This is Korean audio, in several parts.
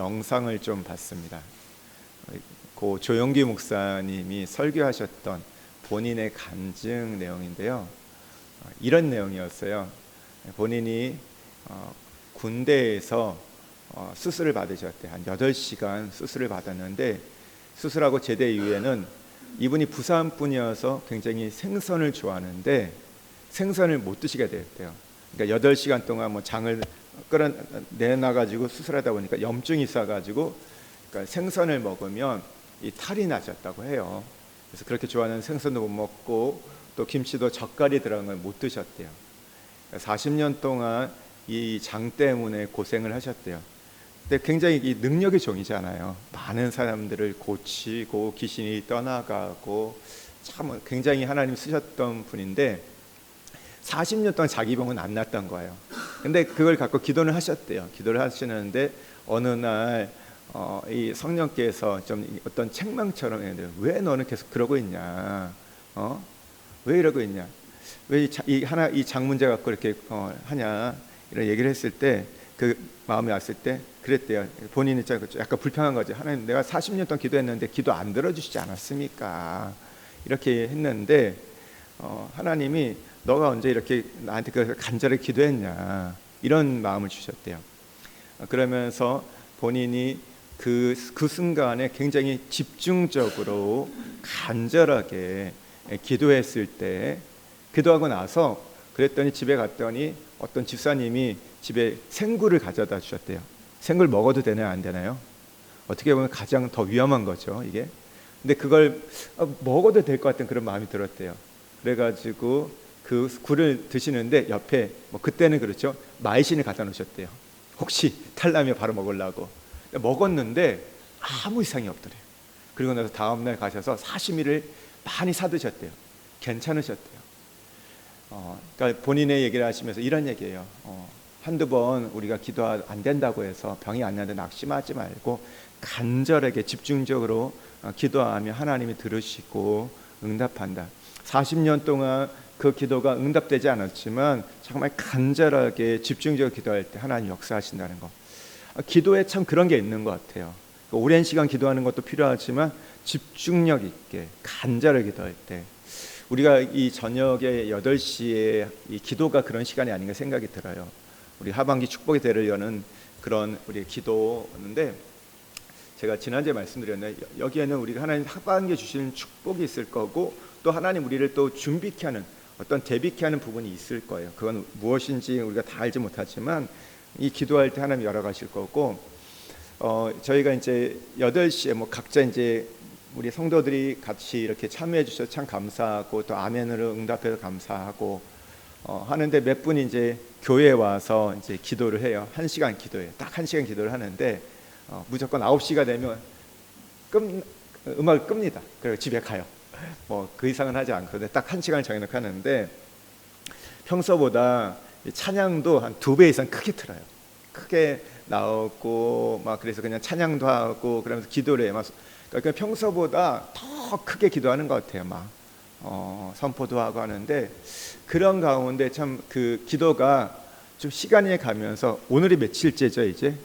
영상을 좀 봤습니다. 고 조용기 목사님이 설교하셨던 본인의 간증 내용인데요. 이런 내용이었어요. 본인이 군대에서 수술을 받으셨대요. 한 8시간 수술을 받았는데, 수술하고 제대 이후에는 이분이 부산 분이어서 굉장히 생선을 좋아하는데 생선을 못 드시게 되었대요. 그러니까 8시간 동안 뭐 장을 끌어내놔가지고 수술하다 보니까 염증이 있어가지고, 그러니까 생선을 먹으면 이 탈이 나셨다고 해요. 그래서 그렇게 좋아하는 생선도 못 먹고 또 김치도 젓갈이 들어간 걸 못 드셨대요. 40년 동안 이 장 때문에 고생을 하셨대요. 근데 굉장히 이 능력의 종이잖아요. 많은 사람들을 고치고 귀신이 떠나가고 참 굉장히 하나님 쓰셨던 분인데 40년 동안 자기 병은 안 났던 거예요. 근데 그걸 갖고 기도를 하셨대요. 기도를 하시는데 어느 날 이 성령께서 좀 어떤 책망처럼 했는데, 왜 너는 계속 그러고 있냐? 왜 이러고 있냐? 왜 이 장 문제 갖고 이렇게 하냐? 이런 얘기를 했을 때 그 마음이 왔을 때 그랬대요. 본인이 약간 불평한 거죠. 하나님, 내가 40년 동안 기도했는데 기도 안 들어주시지 않았습니까? 이렇게 했는데 하나님이 너가 언제 이렇게 나한테 간절히 기도했냐, 이런 마음을 주셨대요. 그러면서 본인이 그 순간에 굉장히 집중적으로 간절하게 기도했을 때, 기도하고 나서 그랬더니 집에 갔더니 어떤 집사님이 집에 생굴을 가져다 주셨대요. 생굴 먹어도 되나요, 안 되나요? 어떻게 보면 가장 더 위험한 거죠, 이게. 근데 그걸 먹어도 될 것 같은 그런 마음이 들었대요. 그래가지고 그 굴을 드시는데 옆에 그때는 그렇죠, 마이신을 갖다 놓으셨대요. 혹시 탈나면 바로 먹으려고. 먹었는데 아무 이상이 없더래요. 그리고 나서 다음날 가셔서 사시미를 많이 사드셨대요. 괜찮으셨대요. 그러니까 본인의 얘기를 하시면서 이런 얘기예요. 한두 번 우리가 기도 안 된다고 해서 병이 안 나는데 낙심하지 말고 간절하게 집중적으로 기도하면 하나님이 들으시고 응답한다. 40년 동안 그 기도가 응답되지 않았지만 정말 간절하게 집중적으로 기도할 때 하나님 역사하신다는 거. 기도에 참 그런 게 있는 것 같아요. 오랜 시간 기도하는 것도 필요하지만 집중력 있게 간절하게 기도할 때, 우리가 이 저녁에 8시에 이 기도가 그런 시간이 아닌가 생각이 들어요. 우리 하반기 축복의 대를 여는 그런 우리 기도인데, 제가 지난주에 말씀드렸는데 여기에는 우리가 하나님 하반기에 주시는 축복이 있을 거고, 또 하나님 우리를 또 준비케 하는 어떤 대비케 하는 부분이 있을 거예요. 그건 무엇인지 우리가 다 알지 못하지만 이 기도할 때 하나님 열어가실 거고, 저희가 이제 8시에 각자 이제 우리 성도들이 같이 이렇게 참여해 주셔서 참 감사하고, 또 아멘으로 응답해서 감사하고 하는데, 몇 분이 이제 교회에 와서 이제 기도를 해요. 1시간 기도해요. 딱 1시간 기도를 하는데 무조건 9시가 되면 음악을 끕니다. 그리고 집에 가요. 그 이상은 하지 않거든요. 딱 1시간을 정해놓고 하는데, 평소보다 찬양도 한 2배 이상 크게 틀어요. 크게 나오고 그래서 그냥 찬양도 하고 그러면서 기도를 해요. 그러니까 평소보다 더 크게 기도하는 것 같아요. 선포도 하고 하는데, 그런 가운데 참 그 기도가 좀 시간이 가면서, 오늘이 며칠째죠 이제?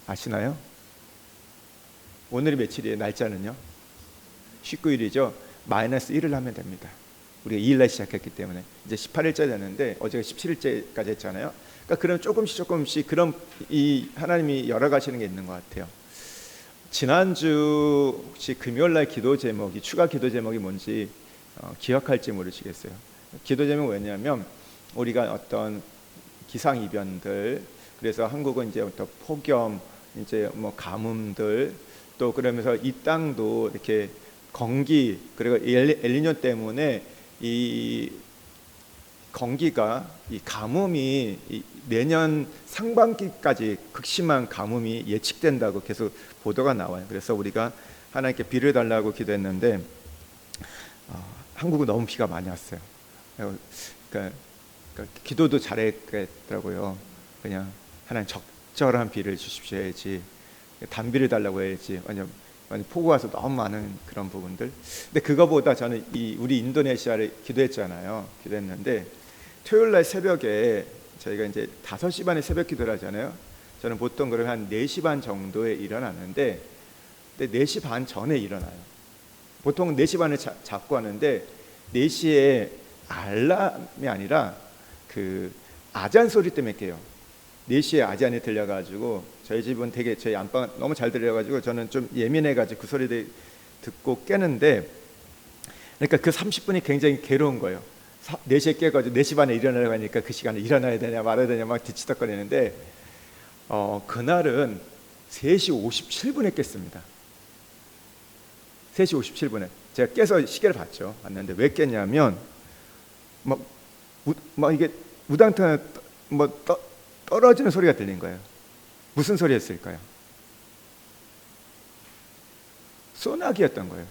아시나요? 오늘이 며칠이에요? 날짜는요? 19일이죠. -1을 하면 됩니다. 우리가 2일날 시작했기 때문에 이제 18일째 되는데, 어제가 17일째까지 했잖아요. 그러니까 그런 조금씩 그런 이 하나님이 열어가시는 게 있는 것 같아요. 지난주 혹시 금요일날 기도 제목이, 추가 기도 제목이 뭔지 기억할지 모르시겠어요. 기도 제목은 왜냐하면 우리가 어떤 기상이변들, 그래서 한국은 이제 어떤 폭염, 이제 가뭄들, 또 그러면서 이 땅도 이렇게 건기, 그리고 엘니뇨 때문에 이 건기가, 이 가뭄이 내년 상반기까지 극심한 가뭄이 예측된다고 계속 보도가 나와요. 그래서 우리가 하나님께 비를 달라고 기도했는데 한국은 너무 비가 많이 왔어요. 그러니까 기도도 잘했더라고요. 그냥 하나님 적절한 비를 주십시오 해야지, 단비를 달라고 해야지. 왜냐면 폭우 와서 너무 많은 그런 부분들. 근데 그거보다 저는 우리 인도네시아를 기도했잖아요. 기도했는데 토요일날 새벽에 저희가 이제 5시 반에 새벽 기도를 하잖아요. 저는 보통 그러면 한 4시 반 정도에 일어나는데, 근데 4시 반 전에 일어나요. 보통 4시 반에 잡고 하는데 4시에 알람이 아니라 그 아잔 소리 때문에 깨요. 4시에 아잔이 들려가지고, 저희 집은 되게 저희 안방 너무 잘 들려가지고 저는 좀 예민해가지고 그 소리 듣고 깨는데, 그러니까 그 30분이 굉장히 괴로운 거예요. 4시에 깨가지고 4시 반에 일어나려고 하니까 그 시간에 일어나야 되냐 말아야 되냐 막 뒤치덕거리는데, 그날은 3시 57분에 깼습니다. 3시 57분에 제가 깨서 시계를 봤는데 왜 깼냐면 막 이게 우당탕 떨어지는 소리가 들린 거예요. 무슨 소리였을까요? 소나기였던 거예요.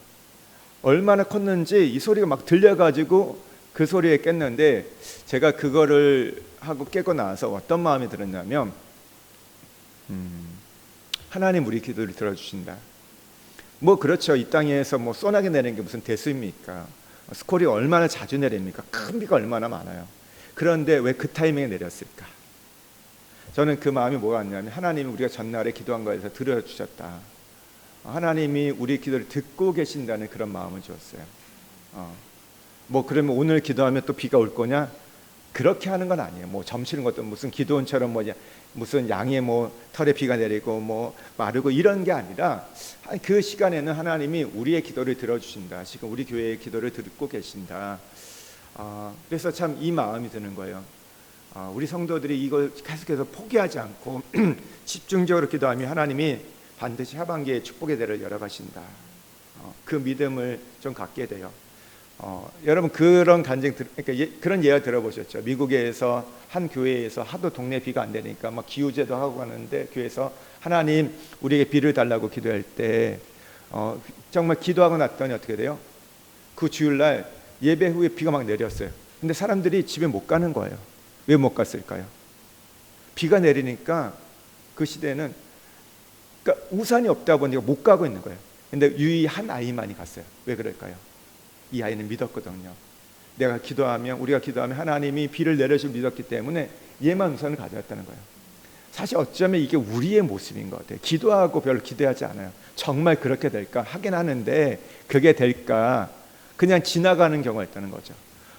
얼마나 컸는지 이 소리가 막 들려가지고 그 소리에 깼는데, 제가 그거를 하고 깨고 나서 어떤 마음이 들었냐면, 하나님 우리 기도를 들어주신다. 뭐 그렇죠. 이 땅에서 뭐 소나기 내리는 게 무슨 대수입니까? 스콜이 얼마나 자주 내립니까? 큰 비가 얼마나 많아요. 그런데 왜 그 타이밍에 내렸을까? 저는 그 마음이 뭐가 왔냐면, 하나님이 우리가 전날에 기도한 거에서 들어주셨다. 하나님이 우리 기도를 듣고 계신다는 그런 마음을 주었어요. 뭐 그러면 오늘 기도하면 또 비가 올 거냐? 그렇게 하는 건 아니에요. 뭐 점치는 것도 무슨 기도원처럼 무슨 양의 털에 비가 내리고 마르고 이런 게 아니라, 그 시간에는 하나님이 우리의 기도를 들어주신다. 지금 우리 교회의 기도를 듣고 계신다. 그래서 참 이 마음이 드는 거예요. 우리 성도들이 이걸 계속해서 포기하지 않고 집중적으로 기도하면 하나님이 반드시 하반기에 축복의 대를 열어가신다. 그 믿음을 좀 갖게 돼요. 여러분 그런 그러니까 그런 예화 들어보셨죠? 미국에서 한 교회에서 하도 동네 비가 안 되니까 막 기우제도 하고 가는데, 교회에서 하나님 우리에게 비를 달라고 기도할 때 정말 기도하고 났더니 어떻게 돼요? 그 주일날 예배 후에 비가 막 내렸어요. 근데 사람들이 집에 못 가는 거예요. 왜 못 갔을까요? 비가 내리니까 그 시대는, 그러니까 우산이 없다 보니까 못 가고 있는 거예요. 근데 유이 한 아이만이 갔어요. 왜 그럴까요? 이 아이는 믿었거든요. 우리가 기도하면 하나님이 비를 내려줄 믿었기 때문에 얘만 우선을 가져왔다는 거예요. 사실 어쩌면 이게 우리의 모습인 것 같아요. 기도하고 별로 기대하지 않아요. 정말 그렇게 될까 하긴 하는데, 그게 될까 그냥 지나가는 경우가 있다는 거죠.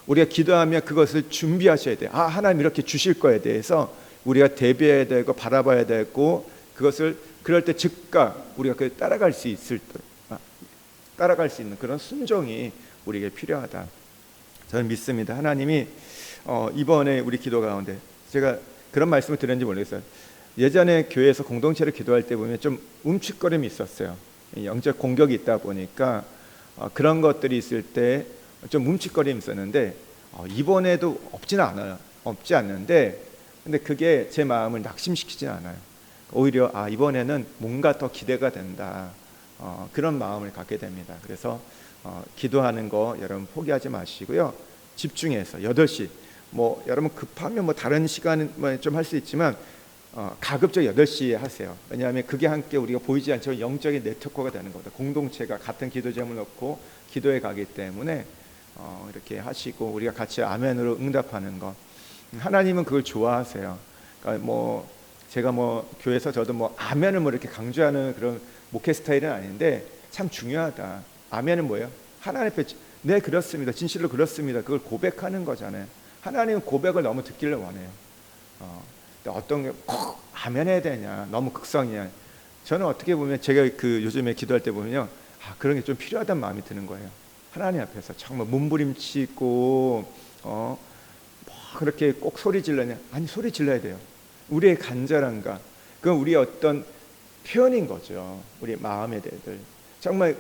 우리가 기도하면 그것을 준비하셔야 돼요. 하나님 이렇게 주실 거에 대해서 우리가 대비해야 되고 바라봐야 되고, 그것을 그럴 때 즉각 우리가 따라갈 수 있는 그런 순종이 우리에게 필요하다. 저는 믿습니다. 하나님이 이번에 우리 기도 가운데, 제가 그런 말씀을 드렸는지 모르겠어요. 예전에 교회에서 공동체를 기도할 때 보면 좀 움츠거림이 있었어요. 영적 공격이 있다 보니까 그런 것들이 있을 때 좀 움츠거림이 있었는데, 이번에도 없지 않는데, 근데 그게 제 마음을 낙심시키지 않아요. 오히려 이번에는 뭔가 더 기대가 된다. 그런 마음을 갖게 됩니다. 그래서 기도하는 거 여러분 포기하지 마시고요. 집중해서 8시, 여러분 급하면 다른 시간은 좀 할 수 있지만 가급적 8시에 하세요. 왜냐하면 그게 함께 우리가 보이지 않지만 영적인 네트워크가 되는 겁니다. 공동체가 같은 기도 제목을 놓고 기도해 가기 때문에 이렇게 하시고, 우리가 같이 아멘으로 응답하는 것, 하나님은 그걸 좋아하세요. 그러니까 제가 교회에서 저도 아멘을 이렇게 강조하는 그런 목회 스타일은 아닌데, 참 중요하다. 아멘은 뭐예요? 하나님 앞에 네 그렇습니다, 진실로 그렇습니다, 그걸 고백하는 거잖아요. 하나님은 고백을 너무 듣기를 원해요. 어떤 게 꼭 아멘 해야 되냐, 너무 극성이야. 저는 어떻게 보면 제가 요즘에 기도할 때 보면요, 그런 게 좀 필요하다는 마음이 드는 거예요. 하나님 앞에서 정말 몸부림치고 그렇게 꼭 소리 질러냐? 아니, 소리 질러야 돼요. 우리의 간절함과 그건 우리의 어떤 표현인 거죠. 우리의 마음의 대들. 정말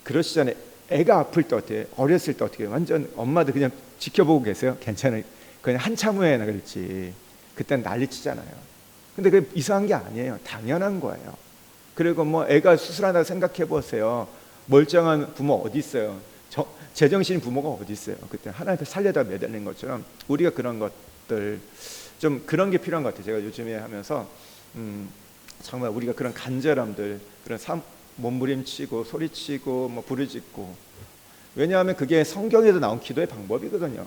그러시잖아요. 애가 아플 때 어때요? 어렸을 때 어떻게 해요? 완전 엄마도 그냥 지켜보고 계세요. 괜찮아요, 그냥 한참 후에나 그렇지. 그때는 난리치잖아요. 근데 그게 이상한 게 아니에요. 당연한 거예요. 그리고 애가 수술한다고 생각해 보세요. 멀쩡한 부모 어디 있어요? 제정신 부모가 어디 있어요? 그때 하나님께 살려다 매달린 것처럼 우리가 그런 것들, 좀 그런 게 필요한 것 같아요. 제가 요즘에 하면서 정말 우리가 그런 간절함들, 그런 몸부림치고 소리치고 부르짖고, 왜냐하면 그게 성경에도 나온 기도의 방법이거든요.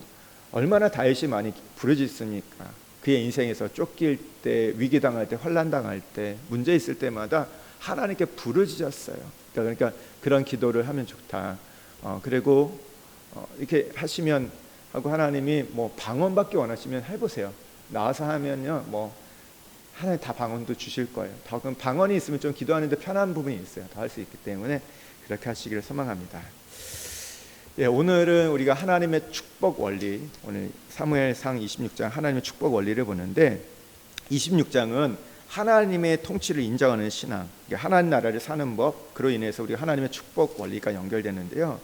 얼마나 다윗이 많이 부르짖습니까? 그의 인생에서 쫓길 때, 위기당할 때, 환난당할 때, 문제 있을 때마다 하나님께 부르짖었어요. 그러니까 그런 기도를 하면 좋다. 그리고 이렇게 하시면 하고 하나님이 뭐 방언받기 원하시면 해보세요. 나와서 하면요, 뭐 하나님 다 방언도 주실 거예요. 더 그럼 방언이 있으면 좀 기도하는데 편한 부분이 있어요. 더 할 수 있기 때문에 그렇게 하시기를 소망합니다. 예, 오늘은 우리가 하나님의 축복 원리, 오늘 사무엘상 26장 하나님의 축복 원리를 보는데 26장은 하나님의 통치를 인정하는 신앙, 하나님 나라를 사는 법, 그로 인해서 우리가 하나님의 축복 원리가 연결되는데요.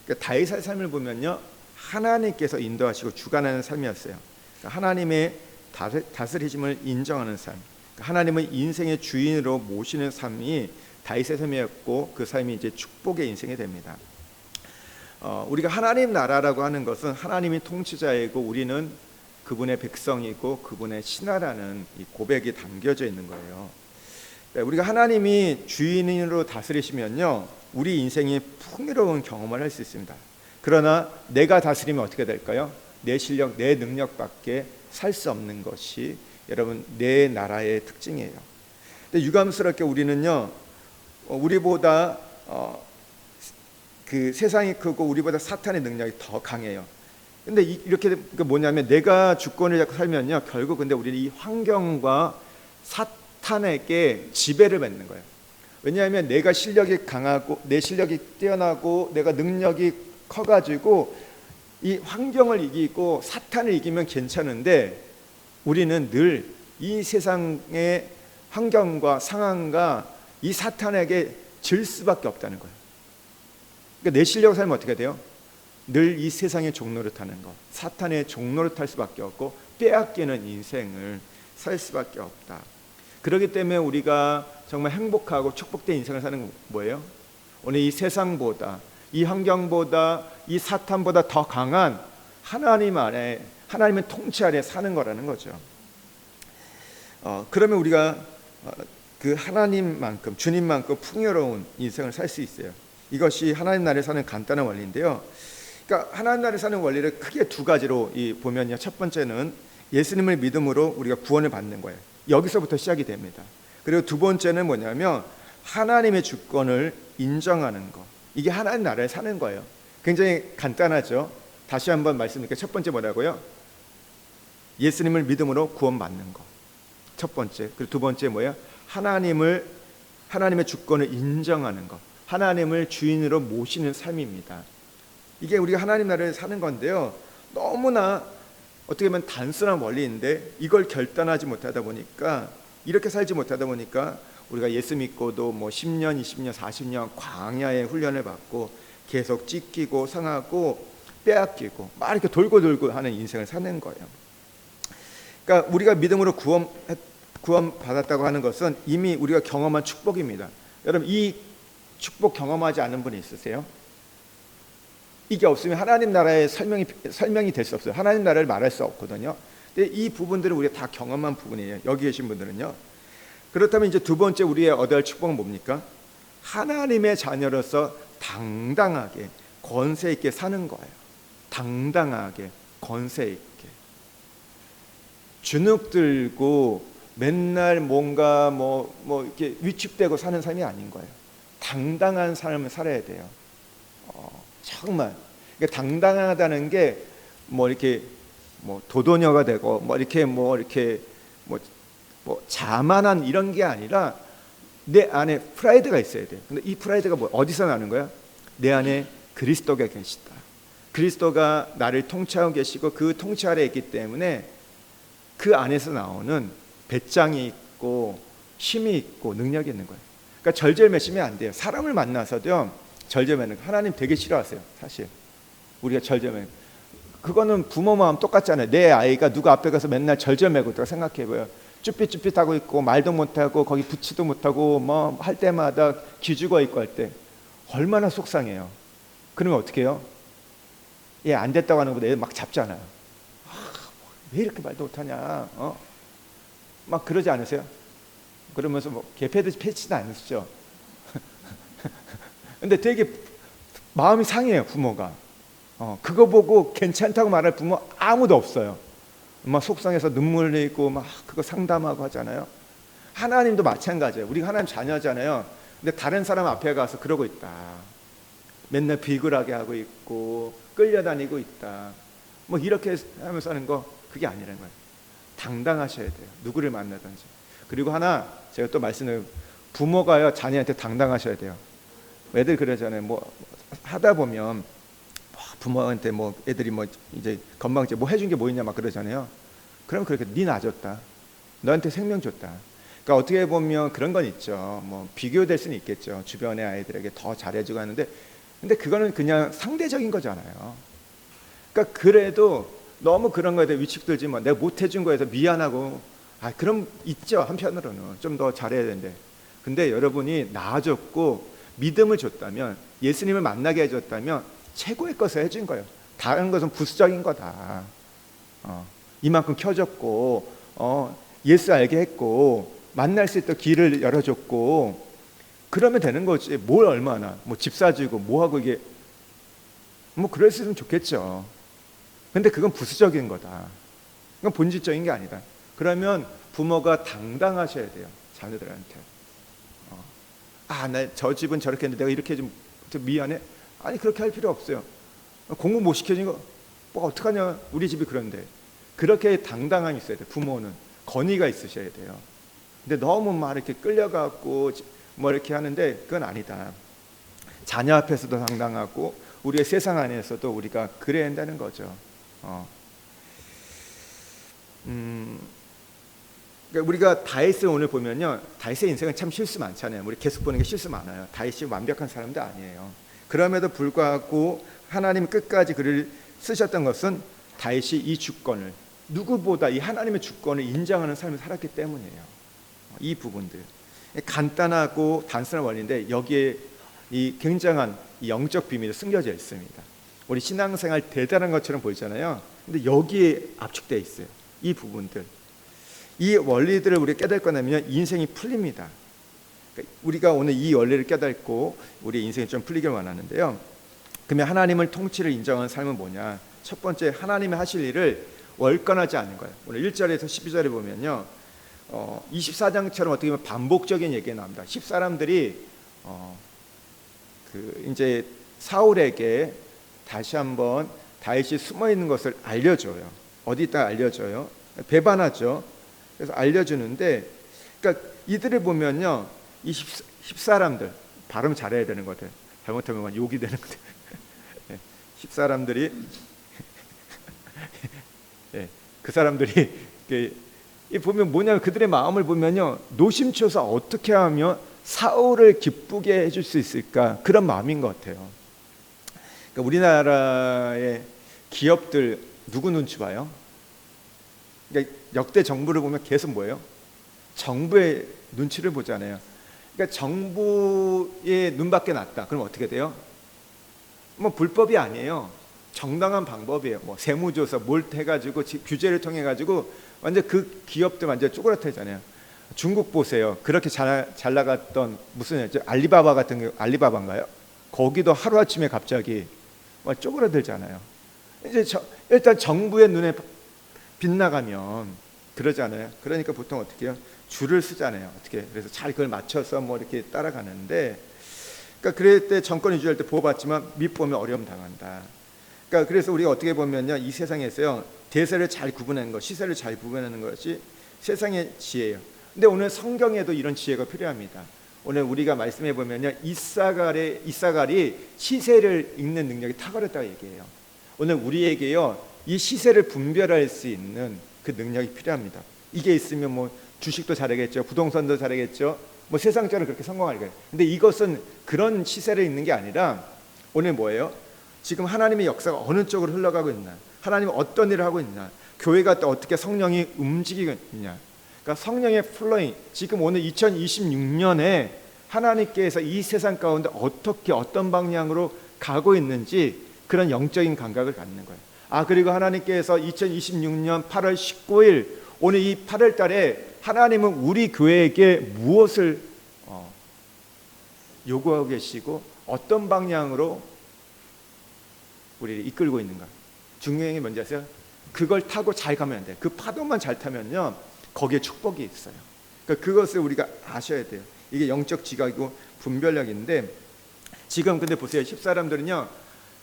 그러니까 다윗의 삶을 보면요, 하나님께서 인도하시고 주관하는 삶이었어요. 그러니까 하나님의 다스리심을 인정하는 삶, 그러니까 하나님을 인생의 주인으로 모시는 삶이 다윗의 삶이었고 그 삶이 이제 축복의 인생이 됩니다. 우리가 하나님 나라라고 하는 것은 하나님이 통치자이고 우리는 그분의 백성이고 그분의 신하라는 이 고백이 담겨져 있는 거예요. 우리가 하나님이 주인으로 다스리시면요, 우리 인생이 풍요로운 경험을 할 수 있습니다. 그러나 내가 다스리면 어떻게 될까요? 내 실력, 내 능력밖에 살 수 없는 것이 여러분 내 나라의 특징이에요. 근데 유감스럽게 우리는요, 우리보다 그 세상이 크고 우리보다 사탄의 능력이 더 강해요. 근데 이렇게 뭐냐면 내가 주권을 잡고 살면요, 결국 근데 우리는 이 환경과 사탄에게 지배를 받는 거예요. 왜냐하면 내가 실력이 강하고 내 실력이 뛰어나고 내가 능력이 커가지고 이 환경을 이기고 사탄을 이기면 괜찮은데 우리는 늘 이 세상의 환경과 상황과 이 사탄에게 질 수밖에 없다는 거예요. 그러니까 내 실력을 살면 어떻게 돼요? 늘 이 세상의 종로를 타는 것, 사탄의 종로를 탈 수밖에 없고 빼앗기는 인생을 살 수밖에 없다. 그렇기 때문에 우리가 정말 행복하고 축복된 인생을 사는 건 뭐예요? 오늘 이 세상보다, 이 환경보다, 이 사탄보다 더 강한 하나님 안에, 하나님의 통치 아래 사는 거라는 거죠. 그러면 우리가 그 하나님만큼, 주님만큼 풍요로운 인생을 살 수 있어요. 이것이 하나님 나라에 사는 간단한 원리인데요. 그러니까 하나님 나라에 사는 원리를 크게 두 가지로 보면요. 첫 번째는 예수님을 믿음으로 우리가 구원을 받는 거예요. 여기서부터 시작이 됩니다. 그리고 두 번째는 뭐냐면 하나님의 주권을 인정하는 것. 이게 하나님 나라에 사는 거예요. 굉장히 간단하죠. 다시 한번 말씀드릴게요. 첫 번째 뭐라고요? 예수님을 믿음으로 구원받는 것. 첫 번째. 그리고 두 번째 뭐예요? 하나님의 주권을 인정하는 것. 하나님을 주인으로 모시는 삶입니다. 이게 우리가 하나님 나라에 사는 건데요, 너무나 어떻게 보면 단순한 원리인데 이걸 결단하지 못하다 보니까, 이렇게 살지 못하다 보니까 우리가 예수 믿고도 뭐 10년, 20년, 40년 광야의 훈련을 받고 계속 찢기고 상하고 빼앗기고 막 이렇게 돌고 하는 인생을 사는 거예요. 그러니까 우리가 믿음으로 구원 받았다고 하는 것은 이미 우리가 경험한 축복입니다. 여러분, 이 축복 경험하지 않은 분이 있으세요? 이게 없으면 하나님 나라의 설명이 될 수 없어요. 하나님 나라를 말할 수 없거든요. 근데 이 부분들은 우리가 다 경험한 부분이에요. 여기 계신 분들은요. 그렇다면 이제 두 번째 우리의 얻어야 할 축복은 뭡니까? 하나님의 자녀로서 당당하게 권세 있게 사는 거예요. 당당하게 권세 있게 주눅 들고 맨날 뭔가 뭐 이렇게 위축되고 사는 삶이 아닌 거예요. 당당한 삶을 살아야 돼요. 정말 그러니까 당당하다는 게 뭐 이렇게 뭐 도도녀가 되고 뭐 이렇게 자만한 이런 게 아니라 내 안에 프라이드가 있어야 돼요. 근데 이 프라이드가 뭐 어디서 나는 거야? 내 안에 그리스도가 계시다. 그리스도가 나를 통치하고 계시고 그 통치 아래에 있기 때문에 그 안에서 나오는 배짱이 있고 힘이 있고 능력이 있는 거예요. 그러니까 절절매시면 안 돼요. 사람을 만나서도요, 절절매는 하나님 되게 싫어하세요. 사실 우리가 절절매, 그거는 부모 마음 똑같잖아요. 내 아이가 누가 앞에 가서 맨날 절절매고 있다고 생각해봐요. 쭈삣쭈삣하고 있고 말도 못하고 거기 붙지도 못하고 뭐 할 때마다 기죽어 있고 할 때 얼마나 속상해요. 그러면 어떻게 해요? 얘 안 됐다고 하는 것보다 얘 막 잡잖아요. 왜 이렇게 말도 못하냐, 막 그러지 않으세요? 그러면서 뭐 개패듯이 패치도 않으시죠? 근데 되게 마음이 상해요, 부모가. 그거 보고 괜찮다고 말할 부모 아무도 없어요. 막 속상해서 눈물 흘리고 막 그거 상담하고 하잖아요. 하나님도 마찬가지예요. 우리가 하나님 자녀잖아요. 근데 다른 사람 앞에 가서 그러고 있다. 맨날 비굴하게 하고 있고 끌려다니고 있다. 뭐 이렇게 하면서 하는 거 그게 아니라는 거예요. 당당하셔야 돼요. 누구를 만나든지. 그리고 하나 제가 또 말씀을 부모가요 자녀한테 당당하셔야 돼요. 애들 그러잖아요. 뭐 하다 보면 부모한테 뭐 애들이 뭐 이제 건방지 뭐 해준 게 뭐 있냐 막 그러잖아요. 그럼 그렇게 네 놔줬다. 너한테 생명 줬다. 그러니까 어떻게 보면 그런 건 있죠. 뭐 비교될 수는 있겠죠. 주변의 아이들에게 더 잘해주고 하는데, 근데 그거는 그냥 상대적인 거잖아요. 그러니까 그래도 너무 그런 거에 대해 위축들지 뭐 내가 못 해준 거에서 미안하고 그럼 있죠. 한편으로는 좀 더 잘해야 되는데. 근데 여러분이 나아줬고 믿음을 줬다면, 예수님을 만나게 해줬다면 최고의 것을 해준 거예요. 다른 것은 부수적인 거다. 이만큼 켜줬고 예수 알게 했고 만날 수 있도록 길을 열어줬고 그러면 되는 거지. 뭘 얼마나 뭐 집 사주고 뭐하고 이게 뭐 그랬으면 좋겠죠. 근데 그건 부수적인 거다. 그건 본질적인 게 아니다. 그러면 부모가 당당하셔야 돼요. 자녀들한테. 나 저 집은 저렇게 했는데 내가 이렇게 좀 미안해. 아니 그렇게 할 필요 없어요. 공부 못 시켜준 거 뭐 어떡하냐. 우리 집이 그런데. 그렇게 당당함이 있어야 돼요. 부모는 권위가 있으셔야 돼요. 근데 너무 막 이렇게 끌려가고 뭐 이렇게 하는데 그건 아니다. 자녀 앞에서도 당당하고 우리의 세상 안에서도 우리가 그래야 한다는 거죠. 그러니까 우리가 다윗을 오늘 보면요, 다윗의 인생은 참 실수 많잖아요. 우리 계속 보는 게 실수 많아요. 다윗이 완벽한 사람도 아니에요. 그럼에도 불구하고 하나님 끝까지 그를 쓰셨던 것은 다윗이 이 주권을 누구보다 이 하나님의 주권을 인정하는 삶을 살았기 때문이에요. 이 부분들 간단하고 단순한 원리인데 여기에 이 굉장한 이 영적 비밀이 숨겨져 있습니다. 우리 신앙생활 대단한 것처럼 보이잖아요. 근데 여기에 압축되어 있어요. 이 부분들, 이 원리들을 우리가 깨닫고 나면 인생이 풀립니다. 그러니까 우리가 오늘 이 원리를 깨닫고 우리 인생이 좀 풀리길 원하는데요. 그러면 하나님을 통치를 인정하는 삶은 뭐냐? 첫 번째, 하나님이 하실 일을 월권하지 않는 거예요. 오늘 1절에서 12절에 보면요, 24장처럼 어떻게 보면 반복적인 얘기가 나옵니다. 10사람들이 이제 사울에게 다시 한번 다윗이 숨어 있는 것을 알려줘요. 어디다 알려줘요? 배반하죠. 그래서 알려주는데, 그러니까 이들을 보면요, 이 10사람들 발음 잘해야 되는 것들, 잘못하면 욕이 되는 것들. 10사람들이 그 사람들이 보면 뭐냐면 그들의 마음을 보면요, 노심초사 어떻게 하면 사울을 기쁘게 해줄 수 있을까, 그런 마음인 것 같아요. 그러니까 우리나라의 기업들 누구 눈치 봐요? 그러니까 역대 정부를 보면 계속 뭐예요? 정부의 눈치를 보잖아요. 그러니까 정부의 눈밖에 났다. 그럼 어떻게 돼요? 뭐 불법이 아니에요. 정당한 방법이에요. 뭐 세무조사 뭘 해가지고 규제를 통해 가지고 완전 그 기업들 완전 쪼그라들잖아요. 중국 보세요. 그렇게 잘 나갔던 무슨 알리바바 같은 게, 알리바바인가요? 거기도 하루 아침에 갑자기 쪼그라들잖아요. 이제 일단 정부의 눈에 빗나가면 그러잖아요. 그러니까 보통 어떻게 해요? 줄을 쓰잖아요. 어떻게? 그래서 잘 그걸 맞춰서 뭐 이렇게 따라가는데, 그러니까 그럴 때 정권 유지할 때 보호받지만 밑보면 어려움 당한다. 그러니까 그래서 우리가 어떻게 보면요, 이 세상에서요, 대세를 잘 구분하는 것, 시세를 잘 구분하는 것이 세상의 지혜예요. 근데 오늘 성경에도 이런 지혜가 필요합니다. 오늘 우리가 말씀해 보면요, 이사갈이 시세를 읽는 능력이 탁월했다고 얘기해요. 오늘 우리에게요, 이 시세를 분별할 수 있는 그 능력이 필요합니다. 이게 있으면 뭐 주식도 잘하겠죠, 부동산도 잘하겠죠, 뭐 세상적으로 그렇게 성공하겠죠. 근데 이것은 그런 시세를 읽는 게 아니라 오늘 뭐예요? 지금 하나님의 역사가 어느 쪽으로 흘러가고 있나, 하나님은 어떤 일을 하고 있나, 교회가 또 어떻게 성령이 움직이고 있냐. 그러니까 성령의 플로잉, 지금 오늘 2026년에 하나님께서 이 세상 가운데 어떻게 어떤 방향으로 가고 있는지 그런 영적인 감각을 갖는 거예요. 그리고 하나님께서 2026년 8월 19일 오늘 이 8월 달에 하나님은 우리 교회에게 무엇을 요구하고 계시고 어떤 방향으로 우리를 이끌고 있는가. 중요한 게 뭔지 아세요? 그걸 타고 잘 가면 돼. 그 파도만 잘 타면요, 거기에 축복이 있어요. 그러니까 그것을 우리가 아셔야 돼요. 이게 영적 지각이고 분별력인데, 지금 근데 보세요. 10사람들은요,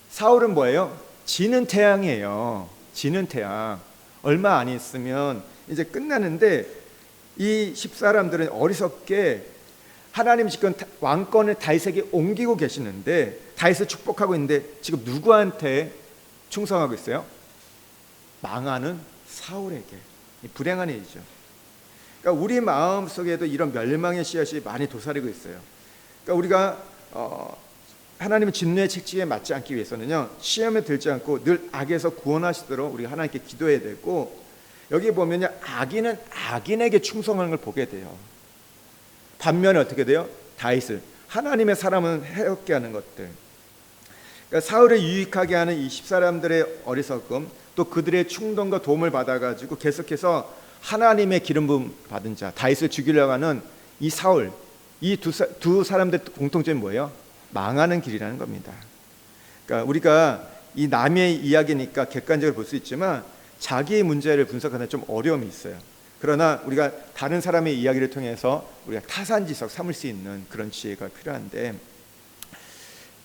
사울은 뭐예요? 지는 태양이에요. 지는 태양. 얼마 안 있으면 이제 끝나는데, 이 10사람들은 어리석게 하나님 지금 왕권을 다윗에게 옮기고 계시는데, 다윗을 축복하고 있는데 지금 누구한테 충성하고 있어요? 망하는 사울에게. 불행한 일이죠. 그러니까 우리 마음 속에도 이런 멸망의 씨앗이 많이 도사리고 있어요. 그러니까 우리가 하나님의 진노의 책찍에 맞지 않기 위해서는요, 시험에 들지 않고 늘 악에서 구원하시도록 우리가 하나님께 기도해야 되고, 여기 보면요, 악인은 악인에게 충성하는 걸 보게 돼요. 반면에 어떻게 돼요? 다윗을, 하나님의 사람은 해롭게 하는 것들. 그러니까 사울을 유익하게 하는 이 10사람들의 어리석음, 또 그들의 충동과 도움을 받아가지고 계속해서 하나님의 기름 부음 받은 자, 다윗을 죽이려고 하는 이 사울, 이 두 사람들의 공통점이 뭐예요? 망하는 길이라는 겁니다. 그러니까 우리가 이 남의 이야기니까 객관적으로 볼 수 있지만 자기의 문제를 분석하는 좀 어려움이 있어요. 그러나 우리가 다른 사람의 이야기를 통해서 우리가 타산지석 삼을 수 있는 그런 지혜가 필요한데,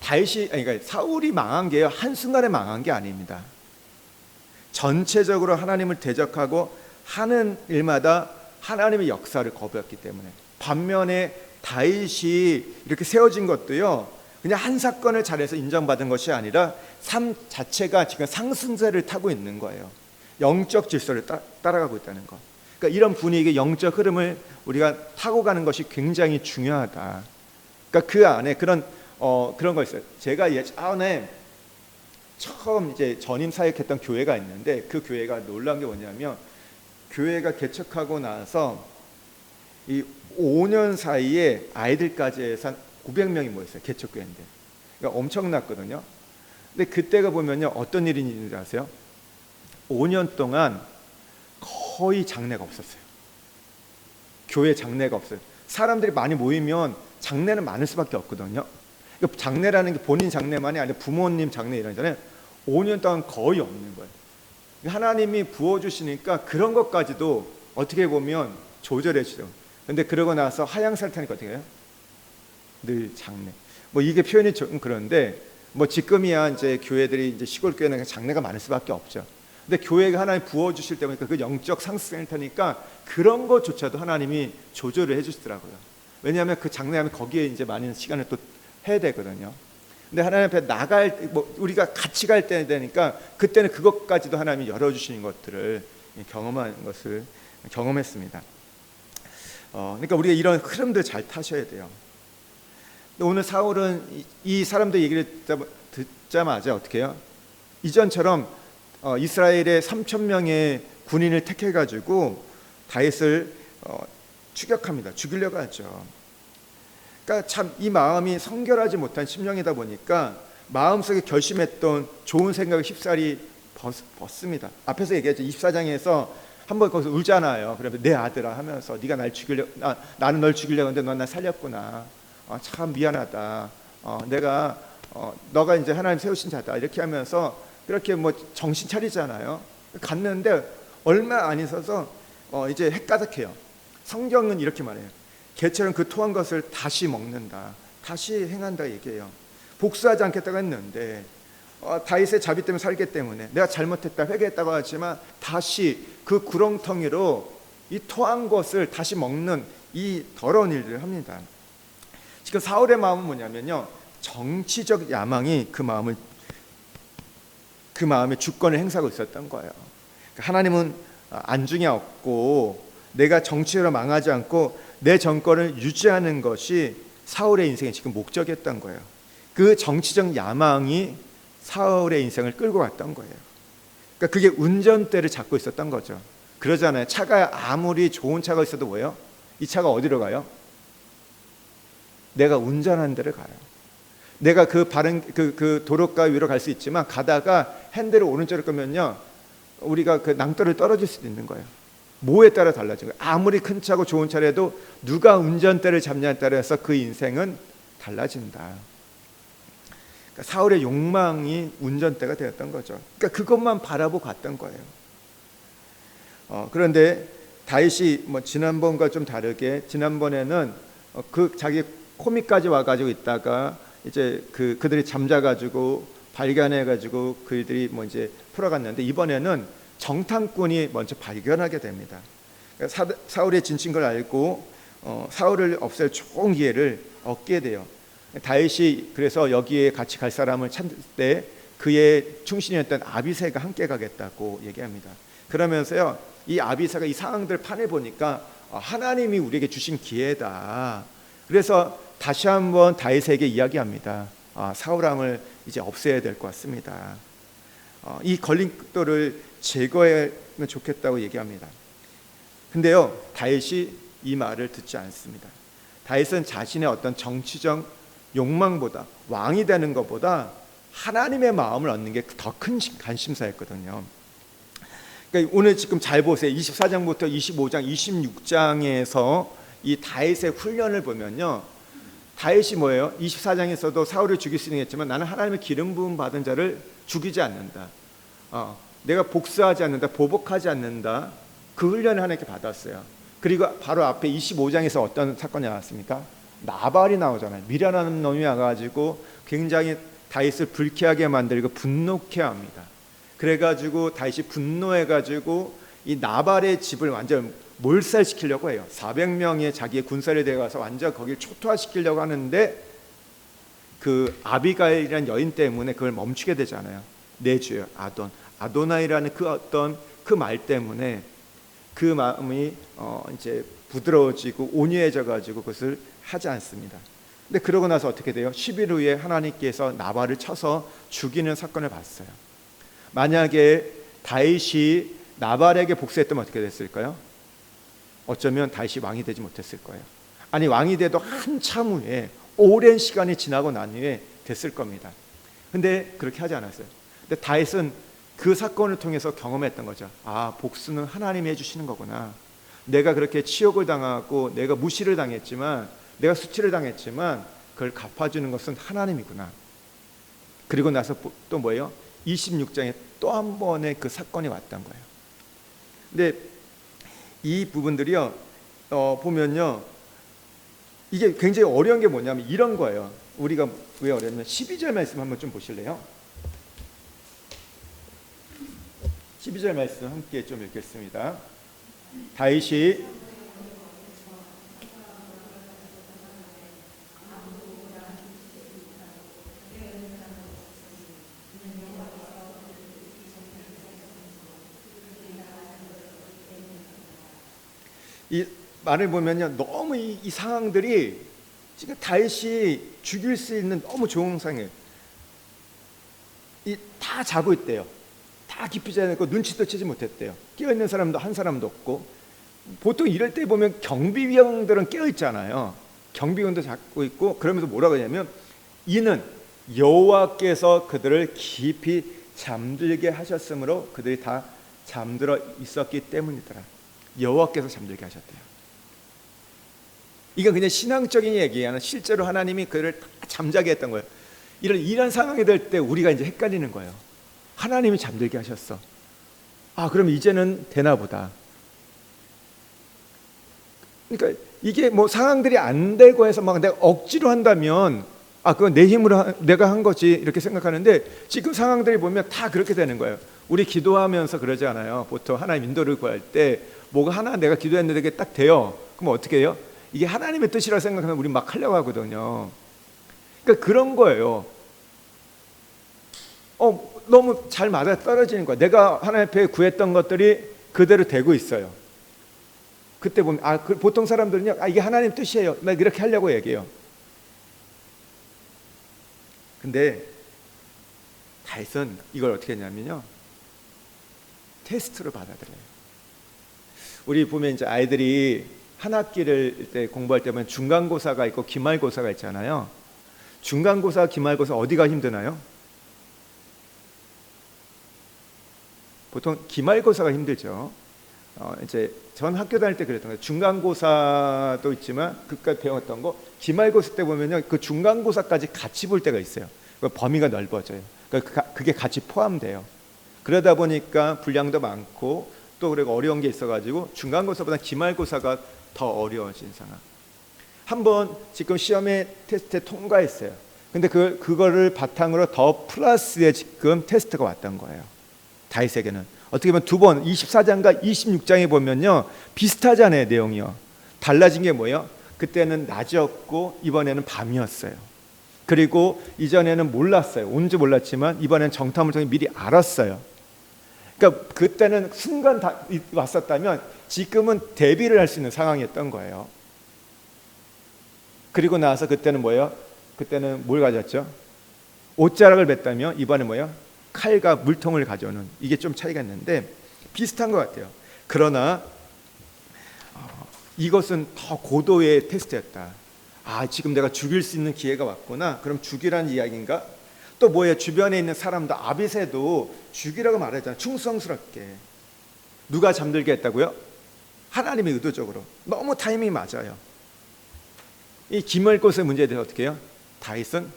그러니까 사울이 망한 게요, 한순간에 망한 게 아닙니다. 전체적으로 하나님을 대적하고 하는 일마다 하나님의 역사를 거부했기 때문에. 반면에 다윗이 이렇게 세워진 것도요, 그냥 한 사건을 잘해서 인정받은 것이 아니라 삶 자체가 지금 상승세를 타고 있는 거예요. 영적 질서를 따라가고 있다는 것. 그러니까 이런 분위기, 영적 흐름을 우리가 타고 가는 것이 굉장히 중요하다. 그러니까 그 안에 그런 거 있어요. 제가 예전에 처음 이제 전임 사역했던 교회가 있는데, 그 교회가 놀라운 게 뭐냐면, 교회가 개척하고 나서 이 5년 사이에 아이들까지 해서 한 900명이 모였어요. 개척교회인데. 그러니까 엄청났거든요. 근데 그때가 보면요, 어떤 일이 있는지 아세요? 5년 동안 거의 장례가 없었어요. 교회 장례가 없어요. 사람들이 많이 모이면 장례는 많을 수밖에 없거든요. 그러니까 장례라는 게 본인 장례만이 아니라 부모님 장례 이러잖아요. 5년 동안 거의 없는 거예요. 하나님이 부어주시니까 그런 것까지도 어떻게 보면 조절해 주죠. 근데 그러고 나서 하향살 타니까 어떻게 해요? 늘 장례. 뭐 이게 표현이 좀 그런데, 뭐 지금이야 이제 교회들이 이제 시골 교회는 장례가 많을 수밖에 없죠. 근데 교회가 하나님 부어주실 때 보니까 그 영적 상승을 타니까 그런 것조차도 하나님이 조절을 해주시더라고요. 왜냐하면 그 장례하면 거기에 이제 많은 시간을 또 해야 되거든요. 근데 하나님 앞에 우리가 같이 갈 때 되니까 그때는 그것까지도 하나님이 열어주시는 것들을 경험하는 것을 경험했습니다. 그러니까 우리가 이런 흐름들 잘 타셔야 돼요. 오늘 사울은 이 사람들 얘기를 듣자마자 어떻게 해요? 이전처럼 이스라엘의 3,000명의 군인을 택해가지고 다윗을 추격합니다. 죽이려고 하죠. 그러니까 참 이 마음이 성결하지 못한 심령이다 보니까 마음속에 결심했던 좋은 생각을 쉽사리 벗습니다. 앞에서 얘기했죠. 24장에서 한번 거기서 울잖아요. 그러면 내 아들아 하면서 네가 나는 널 죽이려고 했는데 넌 날 살렸구나. 참 미안하다. 내가 너가 이제 하나님 세우신 자다. 이렇게 하면서 그렇게 뭐 정신 차리잖아요. 갔는데 얼마 안 있어서 이제 헷가닥해요. 성경은 이렇게 말해요. 개처럼 그 토한 것을 다시 먹는다, 다시 행한다 얘기해요. 복수하지 않겠다고 했는데 다윗의 자비 때문에 살기 때문에 내가 잘못했다 회개했다고 하지만 다시 그 구렁텅이로 이 토한 것을 다시 먹는 이 더러운 일들을 합니다. 지금 사울의 마음은 뭐냐면요, 정치적 야망이 그 마음에 주권을 행사하고 있었던 거예요. 그러니까 하나님은 안중에 없고 내가 정치로 망하지 않고 내 정권을 유지하는 것이 사울의 인생의 지금 목적이었던 거예요. 그 정치적 야망이 사울의 인생을 끌고 갔던 거예요. 그러니까 그게 운전대를 잡고 있었던 거죠. 그러잖아요. 차가 아무리 좋은 차가 있어도 뭐예요? 이 차가 어디로 가요? 내가 운전하는 데를 가요. 내가 그 도로가 위로 갈 수 있지만 가다가 핸들을 오른쪽으로 끄면요, 우리가 그 낭떠를 떨어질 수도 있는 거예요. 뭐에 따라 달라진 거예요. 아무리 큰 차고 좋은 차라도 누가 운전대를 잡냐에 따라서 그 인생은 달라진다. 그러니까 사울의 욕망이 운전대가 되었던 거죠. 그러니까 그것만 바라보고 갔던 거예요. 그런데 다윗이 뭐 지난번과 좀 다르게 지난번에는 그 자기 코미까지 와가지고 있다가 이제 그들이 잠자가지고 발견해가지고 그들이 뭐 이제 풀어갔는데 이번에는 정탐꾼이 먼저 발견하게 됩니다. 그러니까 사울의 진친 걸 알고 사울을 없앨 좋은 기회를 얻게 돼요. 다윗이 그래서 여기에 같이 갈 사람을 찾을 때 그의 충신이었던 아비새가 함께 가겠다고 얘기합니다. 그러면서요, 이 아비새가 이 상황들을 판해 보니까 하나님이 우리에게 주신 기회다. 그래서 다시 한번 다윗에게 이야기합니다. 사울 왕을 이제 없애야 될 것 같습니다. 이 걸림돌을 제거하면 좋겠다고 얘기합니다. 근데요, 다윗이 이 말을 듣지 않습니다. 다윗은 자신의 어떤 정치적 욕망보다, 왕이 되는 것보다 하나님의 마음을 얻는 게 더 큰 관심사였거든요. 그러니까 오늘 지금 잘 보세요. 24장부터 25장, 26장에서 이 다윗의 훈련을 보면요, 다윗이 뭐예요? 24장에서도 사울을 죽일 수 있겠지만 나는 하나님의 기름 부음 받은 자를 죽이지 않는다. 내가 복수하지 않는다, 보복하지 않는다. 그 훈련을 하나님께 받았어요. 그리고 바로 앞에 25장에서 어떤 사건이 나왔습니까? 나발이 나오잖아요. 미련한 놈이 와가지고 굉장히 다윗을 불쾌하게 만들고 분노케 합니다. 그래가지고 다윗이 분노해가지고 이 나발의 집을 완전 몰살시키려고 해요. 400명의 자기의 군사를 데려가서 완전 거기를 초토화시키려고 하는데 그 아비가일이라는 여인 때문에 그걸 멈추게 되잖아요. 내 주여 아도나이라는 그 어떤 그 말 때문에 그 마음이 이제 부드러워지고 온유해져 가지고 그것을 하지 않습니다. 근데 그러고 나서 어떻게 돼요? 10일 후에 하나님께서 나발을 쳐서 죽이는 사건을 봤어요. 만약에 다윗이 나발에게 복수했다면 어떻게 됐을까요? 어쩌면 다윗이 왕이 되지 못했을 거예요. 아니, 왕이 돼도 한참 후에 오랜 시간이 지나고 난 후에 됐을 겁니다. 근데 그렇게 하지 않았어요. 근데 다윗은 그 사건을 통해서 경험했던 거죠. 복수는 하나님이 해주시는 거구나. 내가 그렇게 치욕을 당하고 내가 무시를 당했지만, 내가 수치를 당했지만 그걸 갚아주는 것은 하나님이구나. 그리고 나서 또 뭐예요? 26장에 또 한 번의 그 사건이 왔던 거예요. 근데 이 부분들이요, 보면요, 이게 굉장히 어려운 게 뭐냐면 이런 거예요. 우리가 왜 어려우냐면 12절 말씀 한번 좀 보실래요? 12절 말씀 함께 좀 읽겠습니다. 다윗이 이 말을 보면요, 너무 이 상황들이 지금 다윗이 죽일 수 있는 너무 좋은 상황이에요. 다 자고 있대요. 다 깊이 자고 있고 눈치도 채지 못했대요. 깨어있는 사람도 한 사람도 없고. 보통 이럴 때 보면 경비병들은 깨어있잖아요. 경비병도 자고 있고. 그러면서 뭐라고 하냐면 이는 여호와께서 그들을 깊이 잠들게 하셨으므로 그들이 다 잠들어 있었기 때문이더라. 여호와께서 잠들게 하셨대요. 이건 그냥 신앙적인 얘기야. 실제로 하나님이 그를 다 잠자게 했던 거예요. 이런 상황이 될 때 우리가 이제 헷갈리는 거예요. 하나님이 잠들게 하셨어. 그럼 이제는 되나 보다. 그러니까 이게 뭐 상황들이 안 되고 해서 막 내가 억지로 한다면 그건 내 힘으로 내가 한 거지 이렇게 생각하는데, 지금 상황들이 보면 다 그렇게 되는 거예요. 우리 기도하면서 그러지 않아요? 보통 하나님 인도를 구할 때 뭐가 하나 내가 기도했는데 그게 딱 돼요. 그럼 어떻게 해요? 이게 하나님의 뜻이라고 생각하면 우리 막 하려고 하거든요. 그러니까 그런 거예요. 너무 잘 맞아 떨어지는 거야. 내가 하나님 앞에 구했던 것들이 그대로 되고 있어요. 그때 보면 보통 사람들은요, 이게 하나님 뜻이에요. 나 이렇게 하려고 얘기해요. 근데 다윗은 이걸 어떻게 했냐면요, 테스트로 받아들여요. 우리 보면 이제 아이들이 한 학기를 때 공부할 때 보면 중간고사가 있고 기말고사가 있잖아요. 중간고사, 기말고사 어디가 힘드나요? 보통 기말고사가 힘들죠. 이제 전 학교 다닐 때 그랬던 거예요. 중간고사도 있지만 그까지 배웠던 거, 기말고사 때 보면요, 그 중간고사까지 같이 볼 때가 있어요. 범위가 넓어져요. 그게 같이 포함돼요. 그러다 보니까 분량도 많고 또 그리고 어려운 게 있어가지고 중간고사보다 기말고사가 더 어려워진 상황. 한번 지금 시험에 테스트에 통과했어요. 근데 그거를 바탕으로 더 플러스의 지금 테스트가 왔던 거예요. 다윗에게는 어떻게 보면 두 번 24장과 26장에 보면요 비슷하잖아요. 내용이요. 달라진 게 뭐예요? 그때는 낮이었고 이번에는 밤이었어요. 그리고 이전에는 몰랐어요. 온지 몰랐지만 이번에는 정탐을 통해 미리 알았어요. 그러니까 그때는 순간 다 왔었다면 지금은 대비를 할 수 있는 상황이었던 거예요. 그리고 나서 그때는 뭐예요? 그때는 뭘 가졌죠? 옷자락을 뱉다며 이번에 뭐예요? 칼과 물통을 가져오는, 이게 좀 차이가 있는데 비슷한 것 같아요. 그러나 이것은 더 고도의 테스트였다. 지금 내가 죽일 수 있는 기회가 왔구나. 그럼 죽이라는 이야기인가? 또 뭐예요? 주변에 있는 사람도 아빗에도 죽이라고 말했잖아요. 충성스럽게. 누가 잠들게 했다고요? 하나님이 의도적으로. 너무 타이밍이 맞아요. 이 기말고사의 문제에 대해서 어떻게 해요? 다윗은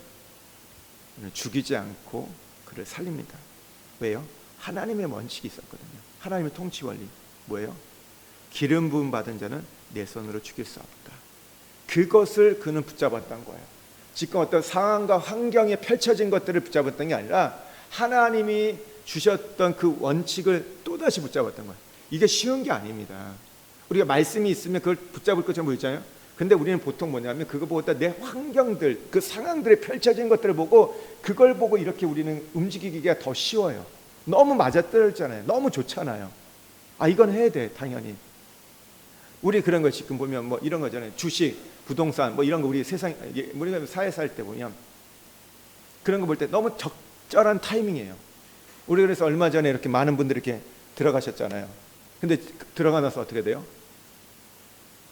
죽이지 않고 그를 살립니다. 왜요? 하나님의 원칙이 있었거든요. 하나님의 통치 원리. 뭐예요? 기름 부음 받은 자는 내 손으로 죽일 수 없다. 그것을 그는 붙잡았던 거예요. 지금 어떤 상황과 환경에 펼쳐진 것들을 붙잡았던 게 아니라 하나님이 주셨던 그 원칙을 또다시 붙잡았던 거예요. 이게 쉬운 게 아닙니다. 우리가 말씀이 있으면 그걸 붙잡을 것처럼 보이잖아요. 근데 우리는 보통 뭐냐면 그거보다 내 환경들, 그 상황들에 펼쳐진 것들을 보고 그걸 보고 이렇게 우리는 움직이기가 더 쉬워요. 너무 맞아떨어지잖아요. 너무 좋잖아요. 이건 해야 돼, 당연히. 우리 그런 거 지금 보면 뭐 이런 거잖아요. 주식, 부동산 뭐 이런 거 우리 세상, 우리가 사회 살 때 보면 그런 거 볼 때 너무 적절한 타이밍이에요. 우리 그래서 얼마 전에 이렇게 많은 분들이 이렇게 들어가셨잖아요. 근데 들어가 나서 어떻게 돼요?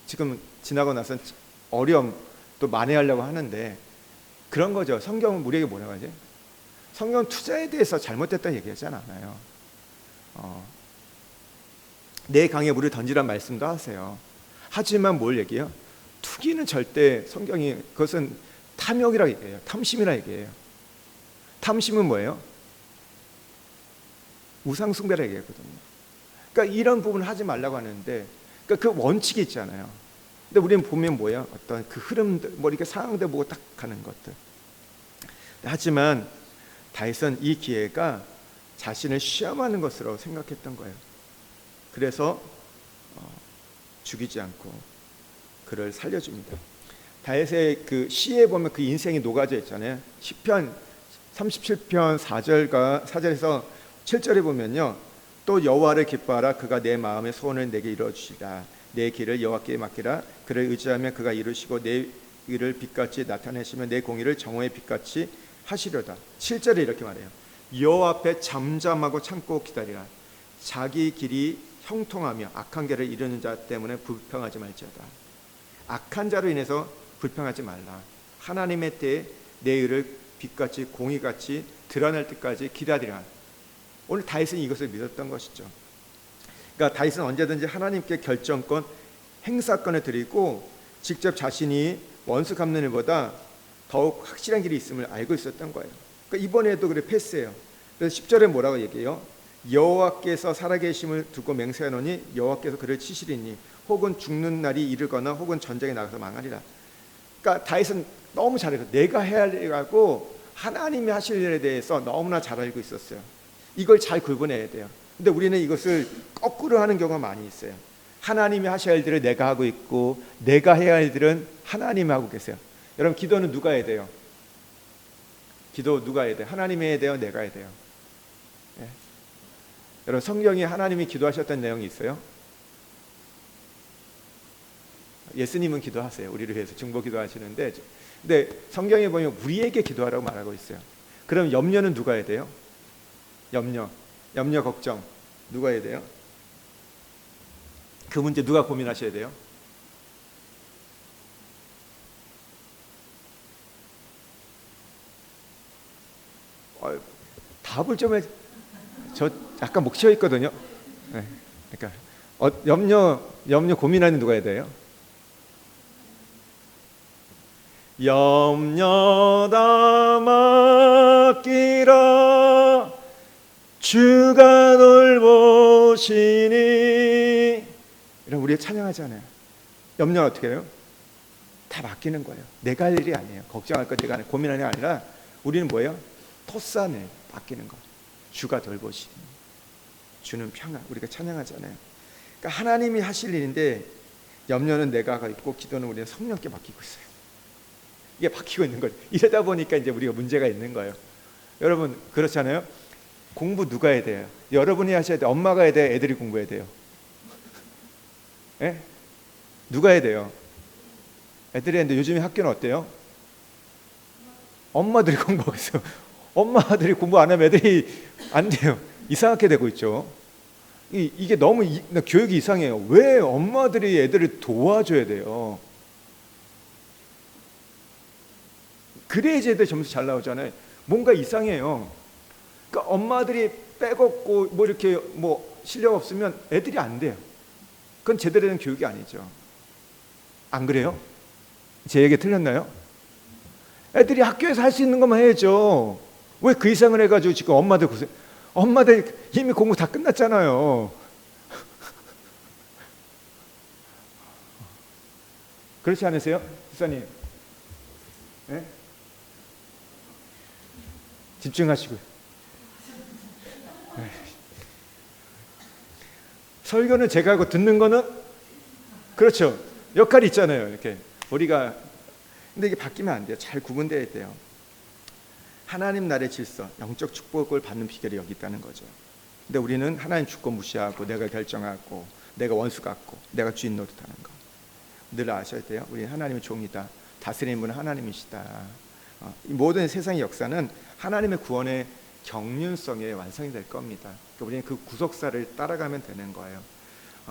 지금 지나고 나서 어려움 또 만회하려고 하는데 그런 거죠. 성경은 우리에게 뭐라고 하지? 성경은 투자에 대해서 잘못됐다는 얘기하지 않아요. 내 강에 물을 던지란 말씀도 하세요. 하지만 뭘 얘기해요? 투기는 절대 성경이 그것은 탐욕이라 얘기해요. 탐심이라 얘기해요. 탐심은 뭐예요? 우상숭배라 얘기했거든요. 그러니까 이런 부분을 하지 말라고 하는데, 그러니까 그 원칙이 있잖아요. 근데 우리는 보면 뭐예요? 어떤 그 흐름들, 뭐 이렇게 상황들 보고 딱 가는 것들. 하지만 다윗은 이 기회가 자신을 시험하는 것으로 생각했던 거예요. 그래서 죽이지 않고 그를 살려줍니다. 다윗의 그 시에 보면 그 인생이 녹아져 있잖아요. 시편 37편 4절에서 7절에 보면요. 또 여호와를 기뻐하라. 그가 내 마음의 소원을 내게 이루어주시라. 내 길을 여호와께 맡기라. 그를 의지하면 그가 이루시고 내 의를 빛같이 나타내시며 내 공의를 정오의 빛같이 하시려다. 7절에 이렇게 말해요. 여호와 앞에 잠잠하고 참고 기다리라. 자기 길이 형통하며 악한 길을 이루는 자 때문에 불평하지 말지어다. 악한 자로 인해서 불평하지 말라. 하나님의 때에 내 의를 빛같이 공의같이 드러날 때까지 기다리라. 오늘 다윗은 이것을 믿었던 것이죠. 그러니까 다윗은 언제든지 하나님께 결정권, 행사권을 드리고 직접 자신이 원수 갚는 일보다 더욱 확실한 길이 있음을 알고 있었던 거예요. 그러니까 이번에도 그래 패스해요. 그래서 10절에 뭐라고 얘기해요? 여호와께서 살아계심을 두고 맹세하노니 여호와께서 그를 치시리니 혹은 죽는 날이 이르거나 혹은 전쟁에 나가서 망하리라. 그러니까 다윗은 너무 잘 알고 내가 해야 할 일하고 하나님이 하실 일에 대해서 너무나 잘 알고 있었어요. 이걸 잘 구분해야 돼요. 근데 우리는 이것을 거꾸로 하는 경우가 많이 있어요. 하나님이 하셔야 할 일을 내가 하고 있고 내가 해야 할 일은 하나님이 하고 계세요. 여러분 기도는 누가 해야 돼요? 기도 누가 해야 돼요? 하나님이 해야 돼요? 내가 해야 돼요? 예? 여러분 성경에 하나님이 기도하셨던 내용이 있어요? 예수님은 기도하세요. 우리를 위해서 중보 기도하시는데, 근데 성경에 보면 우리에게 기도하라고 말하고 있어요. 그럼 염려는 누가 해야 돼요? 염려 걱정 누가 해야 돼요? 그 문제 누가 고민하셔야 돼요? 답을 좀 해. 저 약간 목 쉬어 있거든요. 네. 그러니까 염려 고민하는 누가 해야 돼요? 염려 다 맡기라. 주가 돌보시니 우리가 찬양하잖아요. 염려는 어떻게 해요? 다 맡기는 거예요. 내가 할 일이 아니에요. 걱정할 것, 내가 고민할 게 아니라 우리는 뭐예요? 토산을 맡기는 거. 주가 돌보시니 주는 평안. 우리가 찬양하잖아요. 그러니까 하나님이 하실 일인데 염려는 내가 하고 있고 기도는 우리는 성령께 맡기고 있어요. 이게 바뀌고 있는 거예요. 이러다 보니까 이제 우리가 문제가 있는 거예요. 여러분 그렇잖아요. 공부 누가 해야 돼요? 여러분이 하셔야 돼요? 엄마가 해야 돼요? 애들이 공부해야 돼요? 예? 누가 해야 돼요? 애들이 했는데 요즘에 학교는 어때요? 엄마들이 공부하고 있어요. 엄마들이 공부 안 하면 애들이 안 돼요. 이상하게 되고 있죠. 이게 너무 교육이 이상해요. 왜 엄마들이 애들을 도와줘야 돼요? 그래야지 애들 점수 잘 나오잖아요. 뭔가 이상해요. 그러니까 엄마들이 빼먹고 뭐 이렇게 뭐 실력 없으면 애들이 안 돼요. 그건 제대로 된 교육이 아니죠. 안 그래요? 제 얘기 틀렸나요? 애들이 학교에서 할 수 있는 것만 해야죠. 왜 그 이상을 해가지고 지금 엄마들 고생. 엄마들 이미 공부 다 끝났잖아요. 그렇지 않으세요? 집사님? 네? 집중하시고요. 네. 설교는 제가 하고 듣는 거는 그렇죠. 역할이 있잖아요. 이렇게 우리가 근데 이게 바뀌면 안 돼요. 잘 구분돼야 돼요. 하나님 나라의 질서, 영적 축복을 받는 비결이 여기 있다는 거죠. 근데 우리는 하나님 주권 무시하고 내가 결정하고 내가 원수 같고 내가 주인 노릇하는 거. 늘 아셔야 돼요. 우리 하나님의 종이다. 다스리는 분은 하나님이시다. 이 모든 세상의 역사는 하나님의 구원의 경륜성의 완성이 될 겁니다. 그러니까 우리는 그 구속사를 따라가면 되는 거예요.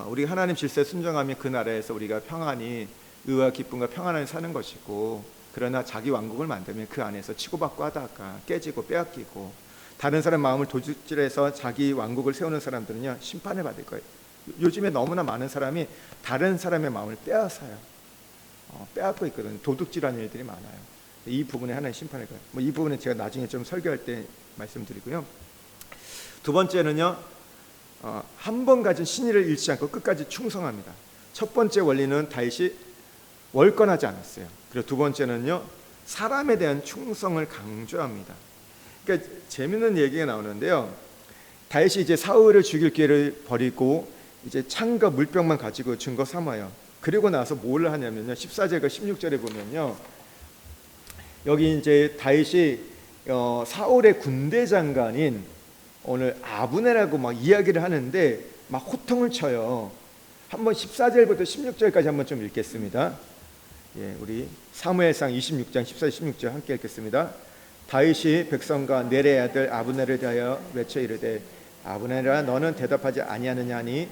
우리가 하나님 질서에 순종하면 그 나라에서 우리가 평안히 의와 기쁨과 평안을 사는 것이고, 그러나 자기 왕국을 만들면 그 안에서 치고받고 하다가 깨지고 빼앗기고 다른 사람 마음을 도둑질해서 자기 왕국을 세우는 사람들은요 심판을 받을 거예요. 요즘에 너무나 많은 사람이 다른 사람의 마음을 빼앗아요. 빼앗고 있거든요. 도둑질하는 일들이 많아요. 이 부분에 하나의 심판을 가요. 이 부분은 제가 나중에 좀 설교할 때 말씀드리고요. 두 번째는요, 한 번 가진 신의를 잃지 않고 끝까지 충성합니다. 첫 번째 원리는 다윗이 월권하지 않았어요. 그리고 두 번째는요, 사람에 대한 충성을 강조합니다. 그러니까 재밌는 얘기가 나오는데요. 다윗이 이제 사울을 죽일 기회를 버리고 이제 창과 물병만 가지고 증거 삼아요. 그리고 나서 뭘 하냐면요, 14절과 16절에 보면요, 여기 이제 다윗이 사울의 군대 장관인 오늘 아브넬하고 막 이야기를 하는데 막 호통을 쳐요. 한번 14절부터 16절까지 한번 좀 읽겠습니다. 예, 우리 사무엘상 26장 14, 16절 함께 읽겠습니다. 다윗이 백성과 넬의 아들 아브넬을 대하여 외쳐 이르되 아브넬아 너는 대답하지 아니하느냐 하니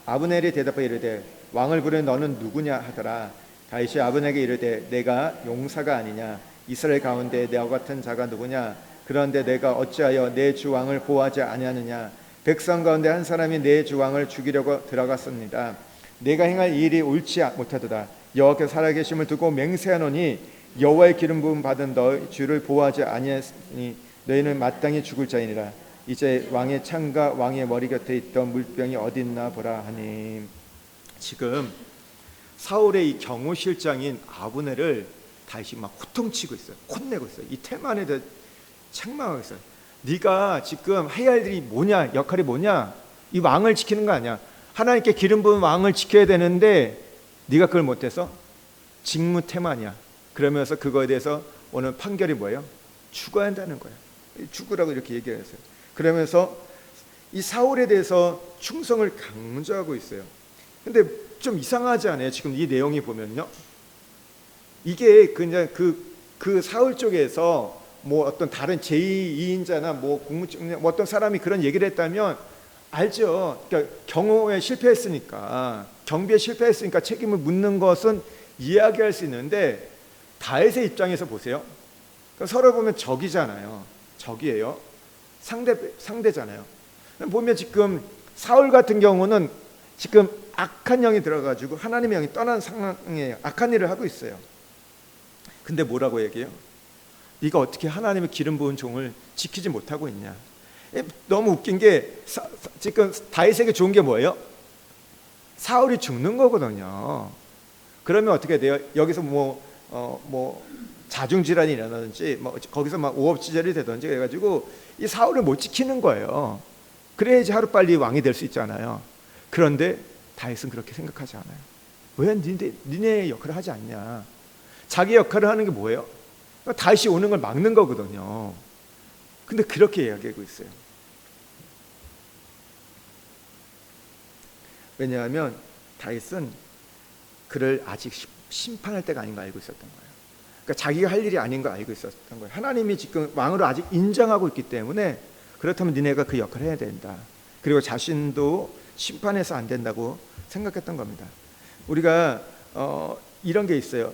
아브넬이 대답하여 이르되 왕을 부르는 너는 누구냐 하더라. 다윗이 아브넬에게 이르되 내가 용사가 아니냐 이스라엘 가운데 내와 같은 자가 누구냐 그런데 내가 어찌하여 내 주 왕을 보호하지 아니하느냐 백성 가운데 한 사람이 내 주 왕을 죽이려고 들어갔습니다. 내가 행할 일이 옳지 못하도다. 여호와께서 살아계심을 두고 맹세하노니 여호와의 기름 부음 받은 너희 주를 보호하지 아니하니 너희는 마땅히 죽을 자이니라. 이제 왕의 창과 왕의 머리 곁에 있던 물병이 어디 있나 보라 하니. 지금 사울의 이 경호실장인 아브넬을 다윗이 막 호통치고 있어요. 혼내고 있어요. 이 테만에 대해 책망하고 있어요. 네가 지금 해야 할 일이 뭐냐, 역할이 뭐냐, 이 왕을 지키는 거 아니야. 하나님께 기름 부은 왕을 지켜야 되는데 네가 그걸 못해서 직무태만이야. 그러면서 그거에 대해서 오늘 판결이 뭐예요? 죽어야 한다는 거예요. 죽으라고 이렇게 얘기했어요. 그러면서 이 사울에 대해서 충성을 강조하고 있어요. 근데 좀 이상하지 않아요? 지금 이 내용이 보면요, 이게 그냥 그 사울 쪽에서 뭐 어떤 다른 제2인자나 뭐 공무직 뭐 어떤 사람이 그런 얘기를 했다면 알죠. 그러니까 경호에 실패했으니까, 경비에 실패했으니까 책임을 묻는 것은 이야기할 수 있는데 다윗의 입장에서 보세요. 그러니까 서로 보면 적이잖아요. 적이에요. 상대잖아요. 보면 지금 사울 같은 경우는 지금 악한 영이 들어가지고 하나님의 영이 떠난 상황이에요. 악한 일을 하고 있어요. 근데 뭐라고 얘기해요? 네가 어떻게 하나님의 기름 부은 종을 지키지 못하고 있냐. 너무 웃긴 게 지금 다윗에게 좋은 게 뭐예요? 사울이 죽는 거거든요. 그러면 어떻게 돼요? 여기서 자중질환이 일어나든지 거기서 막 오업지절이 되든지 해가지고 이 사울을 못 지키는 거예요. 그래야지 하루빨리 왕이 될 수 있잖아요. 그런데 다윗은 그렇게 생각하지 않아요. 왜 니네 역할을 하지 않냐? 자기 역할을 하는 게 뭐예요? 다윗이 오는 걸 막는 거거든요. 근데 그렇게 이야기하고 있어요. 왜냐하면 다윗은 그를 아직 심판할 때가 아닌 걸 알고 있었던 거예요. 그러니까 자기가 할 일이 아닌 걸 알고 있었던 거예요. 하나님이 지금 왕으로 아직 인정하고 있기 때문에 그렇다면 니네가 그 역할을 해야 된다. 그리고 자신도 심판해서 안 된다고 생각했던 겁니다. 우리가 이런 게 있어요.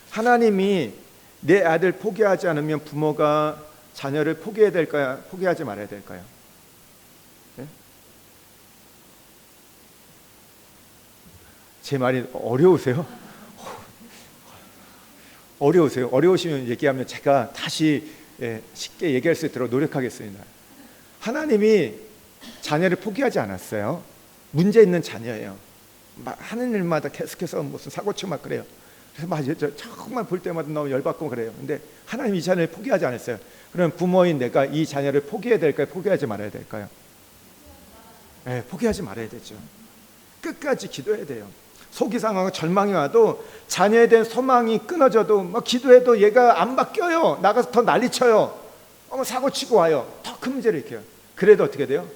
하나님이 내 아들 포기하지 않으면 부모가 자녀를 포기해야 될까요? 포기하지 말아야 될까요? 네? 제 말이 어려우세요? 어려우세요? 어려우시면 얘기하면 제가 다시 쉽게 얘기할 수 있도록 노력하겠습니다. 하나님이 자녀를 포기하지 않았어요. 문제 있는 자녀예요. 하는 일마다 계속해서 무슨 사고치고 막 그래요. 그래서 정말 볼 때마다 너무 열받고 그래요. 근데 하나님 이 자녀를 포기하지 않았어요. 그럼 부모인 내가 이 자녀를 포기해야 될까요? 포기하지 말아야 될까요? 네, 포기하지 말아야 되죠. 끝까지 기도해야 돼요. 속이 상하고 절망이 와도 자녀에 대한 소망이 끊어져도 막 기도해도 얘가 안 바뀌어요. 나가서 더 난리쳐요. 사고치고 와요. 더 큰 문제를 일으켜요. 그래도 어떻게 돼요?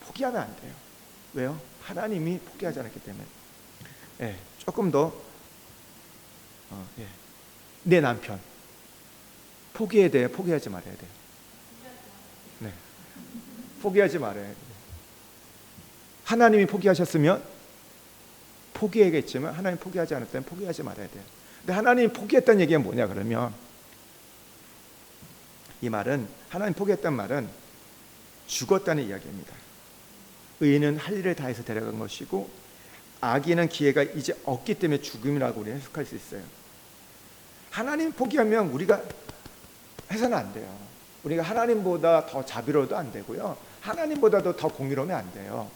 포기하면 안 돼요. 왜요? 하나님이 포기하지 않았기 때문에. 조금 더 내 남편 포기해야 돼요? 포기하지 말아야 돼요? 네, 포기하지 말아야 돼요. 하나님이 포기하셨으면 포기해야겠지만 하나님 포기하지 않았다면 포기하지 말아야 돼요. 근데 하나님이 포기했다는 얘기가 뭐냐 그러면 이 말은 하나님 포기했다는 말은 죽었다는 이야기입니다. 의인은 할 일을 다해서 데려간 것이고 악인은 기회가 이제 없기 때문에 죽음이라고 우리는 해석할 수 있어요. 하나님 포기하면 우리가 해서는 안 돼요. 우리가 하나님보다 더 자비로워도 안 되고요. 하나님보다도 더 공의로우면 안 돼요.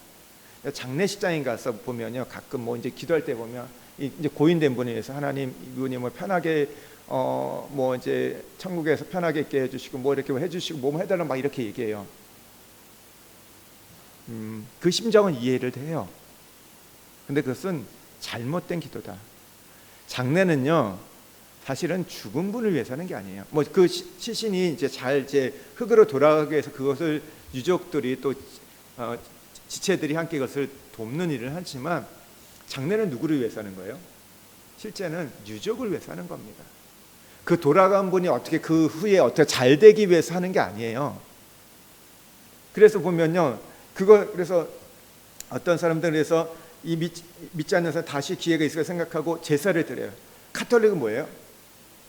장례식장에 가서 보면요, 가끔 이제 기도할 때 보면 이제 고인된 분에 의해서 하나님 이분이 편하게 이제 천국에서 편하게 있게 해주시고 이렇게 해주시고 뭐 해달라 막 이렇게 얘기해요. 그 심정은 이해를 해요. 근데 그것은 잘못된 기도다. 장례는요, 사실은 죽은 분을 위해서 하는 게 아니에요. 그 시신이 이제 잘 흙으로 돌아가게 해서 그것을 유족들이 또 지체들이 함께 그것을 돕는 일을 하지만 장례는 누구를 위해서 하는 거예요? 실제는 유족을 위해서 하는 겁니다. 그 돌아간 분이 어떻게 그 후에 어떻게 잘 되기 위해서 하는 게 아니에요. 그래서 보면요, 그래서 어떤 사람들은 그래서 이 믿지 않는 사람 다시 기회가 있을까 생각하고 제사를 드려요. 카톨릭은 뭐예요?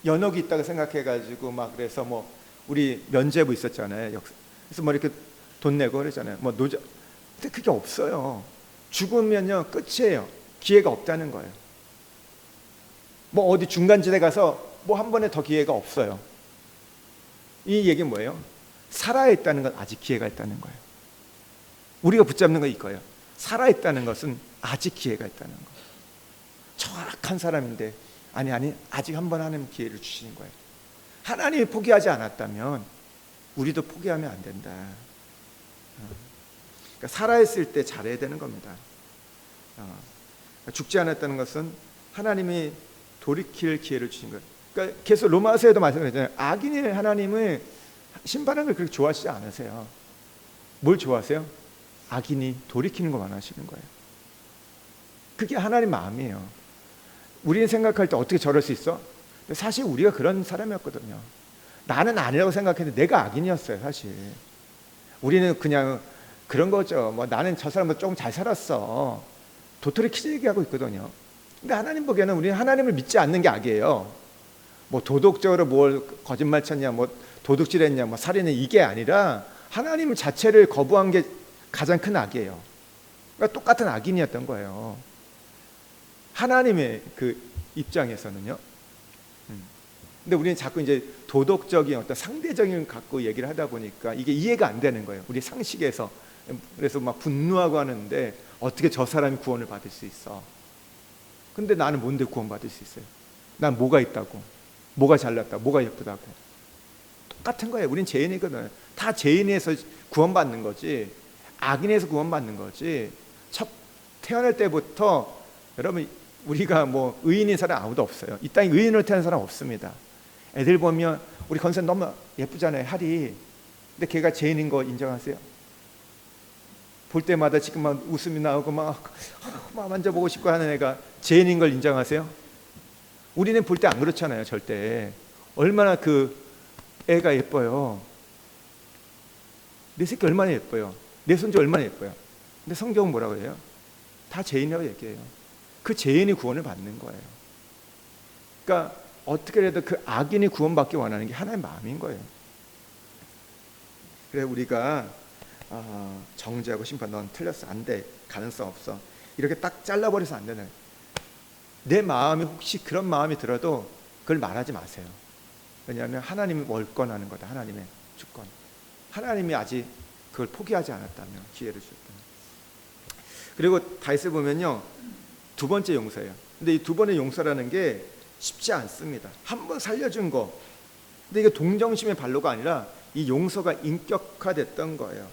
연옥이 있다고 생각해가지고 그래서 우리 면죄부 있었잖아요. 그래서 이렇게 돈 내고 그러잖아요. 근데 그게 없어요. 죽으면요 끝이에요. 기회가 없다는 거예요. 어디 중간지대 가서 한 번에 더 기회가 없어요. 이 얘기는 뭐예요? 살아있다는 건 아직 기회가 있다는 거예요. 우리가 붙잡는 건 이거예요. 살아있다는 것은 아직 기회가 있다는 거예요. 정확한 사람인데 아니 아직 한 번 하는 기회를 주시는 거예요. 하나님이 포기하지 않았다면 우리도 포기하면 안 된다. 그러니까 살아있을 때 잘해야 되는 겁니다. 죽지 않았다는 것은 하나님이 돌이킬 기회를 주신 거예요. 그러니까 계속 로마서에도 말씀드렸잖아요. 악인이 하나님을 심판하는 걸 그렇게 좋아하시지 않으세요. 뭘 좋아하세요? 악인이 돌이키는 거 원하시는 거예요. 그게 하나님 마음이에요. 우리는 생각할 때 어떻게 저럴 수 있어? 근데 사실 우리가 그런 사람이었거든요. 나는 아니라고 생각했는데 내가 악인이었어요. 사실 우리는 그냥 그런 거죠. 나는 저 사람보다 조금 잘 살았어. 도토리 키즈 얘기하고 있거든요. 근데 하나님 보기에는 우리는 하나님을 믿지 않는 게 악이에요. 도덕적으로 뭘 거짓말 쳤냐, 도둑질했냐, 살인은 이게 아니라 하나님 자체를 거부한 게 가장 큰 악이에요. 그러니까 똑같은 악인이었던 거예요. 하나님의 그 입장에서는요. 근데 우리는 자꾸 이제 도덕적인 어떤 상대적인 갖고 얘기를 하다 보니까 이게 이해가 안 되는 거예요. 우리 상식에서. 그래서 분노하고 하는데 어떻게 저 사람이 구원을 받을 수 있어? 근데 나는 뭔데 구원받을 수 있어요? 난 뭐가 있다고? 뭐가 잘났다? 뭐가 예쁘다고? 똑같은 거예요. 우린 죄인이거든. 다 죄인에서 구원받는 거지, 악인에서 구원받는 거지. 첫 태어날 때부터 여러분, 우리가 뭐 의인인 사람 아무도 없어요. 이 땅에 의인으로 태어난 사람 없습니다. 애들 보면 우리 건선 너무 예쁘잖아요, 하리. 근데 걔가 죄인인 거 인정하세요? 볼 때마다 지금 막 웃음이 나오고 막 만져보고 싶고 하는 애가 죄인인 걸 인정하세요? 우리는 볼 때 안 그렇잖아요, 절대. 얼마나 그 애가 예뻐요. 내 새끼 얼마나 예뻐요. 내 손주 얼마나 예뻐요. 근데 성경은 뭐라고 해요? 다 죄인이라고 얘기해요. 그 죄인이 구원을 받는 거예요. 그러니까 어떻게 해도 그 악인이 구원받기 원하는 게 하나의 마음인 거예요. 그래 우리가 정죄하고 심판, 넌 틀렸어, 안 돼, 가능성 없어, 이렇게 딱 잘라버려서 안 되는, 내 마음이 혹시 그런 마음이 들어도 그걸 말하지 마세요. 왜냐하면 하나님이 월권하는 거다. 하나님의 주권. 하나님이 아직 그걸 포기하지 않았다면, 기회를 주셨다면. 그리고 다윗을 보면요, 두 번째 용서예요. 근데 이 두 번의 용서라는 게 쉽지 않습니다. 한 번 살려준 거, 근데 이게 동정심의 발로가 아니라 이 용서가 인격화됐던 거예요.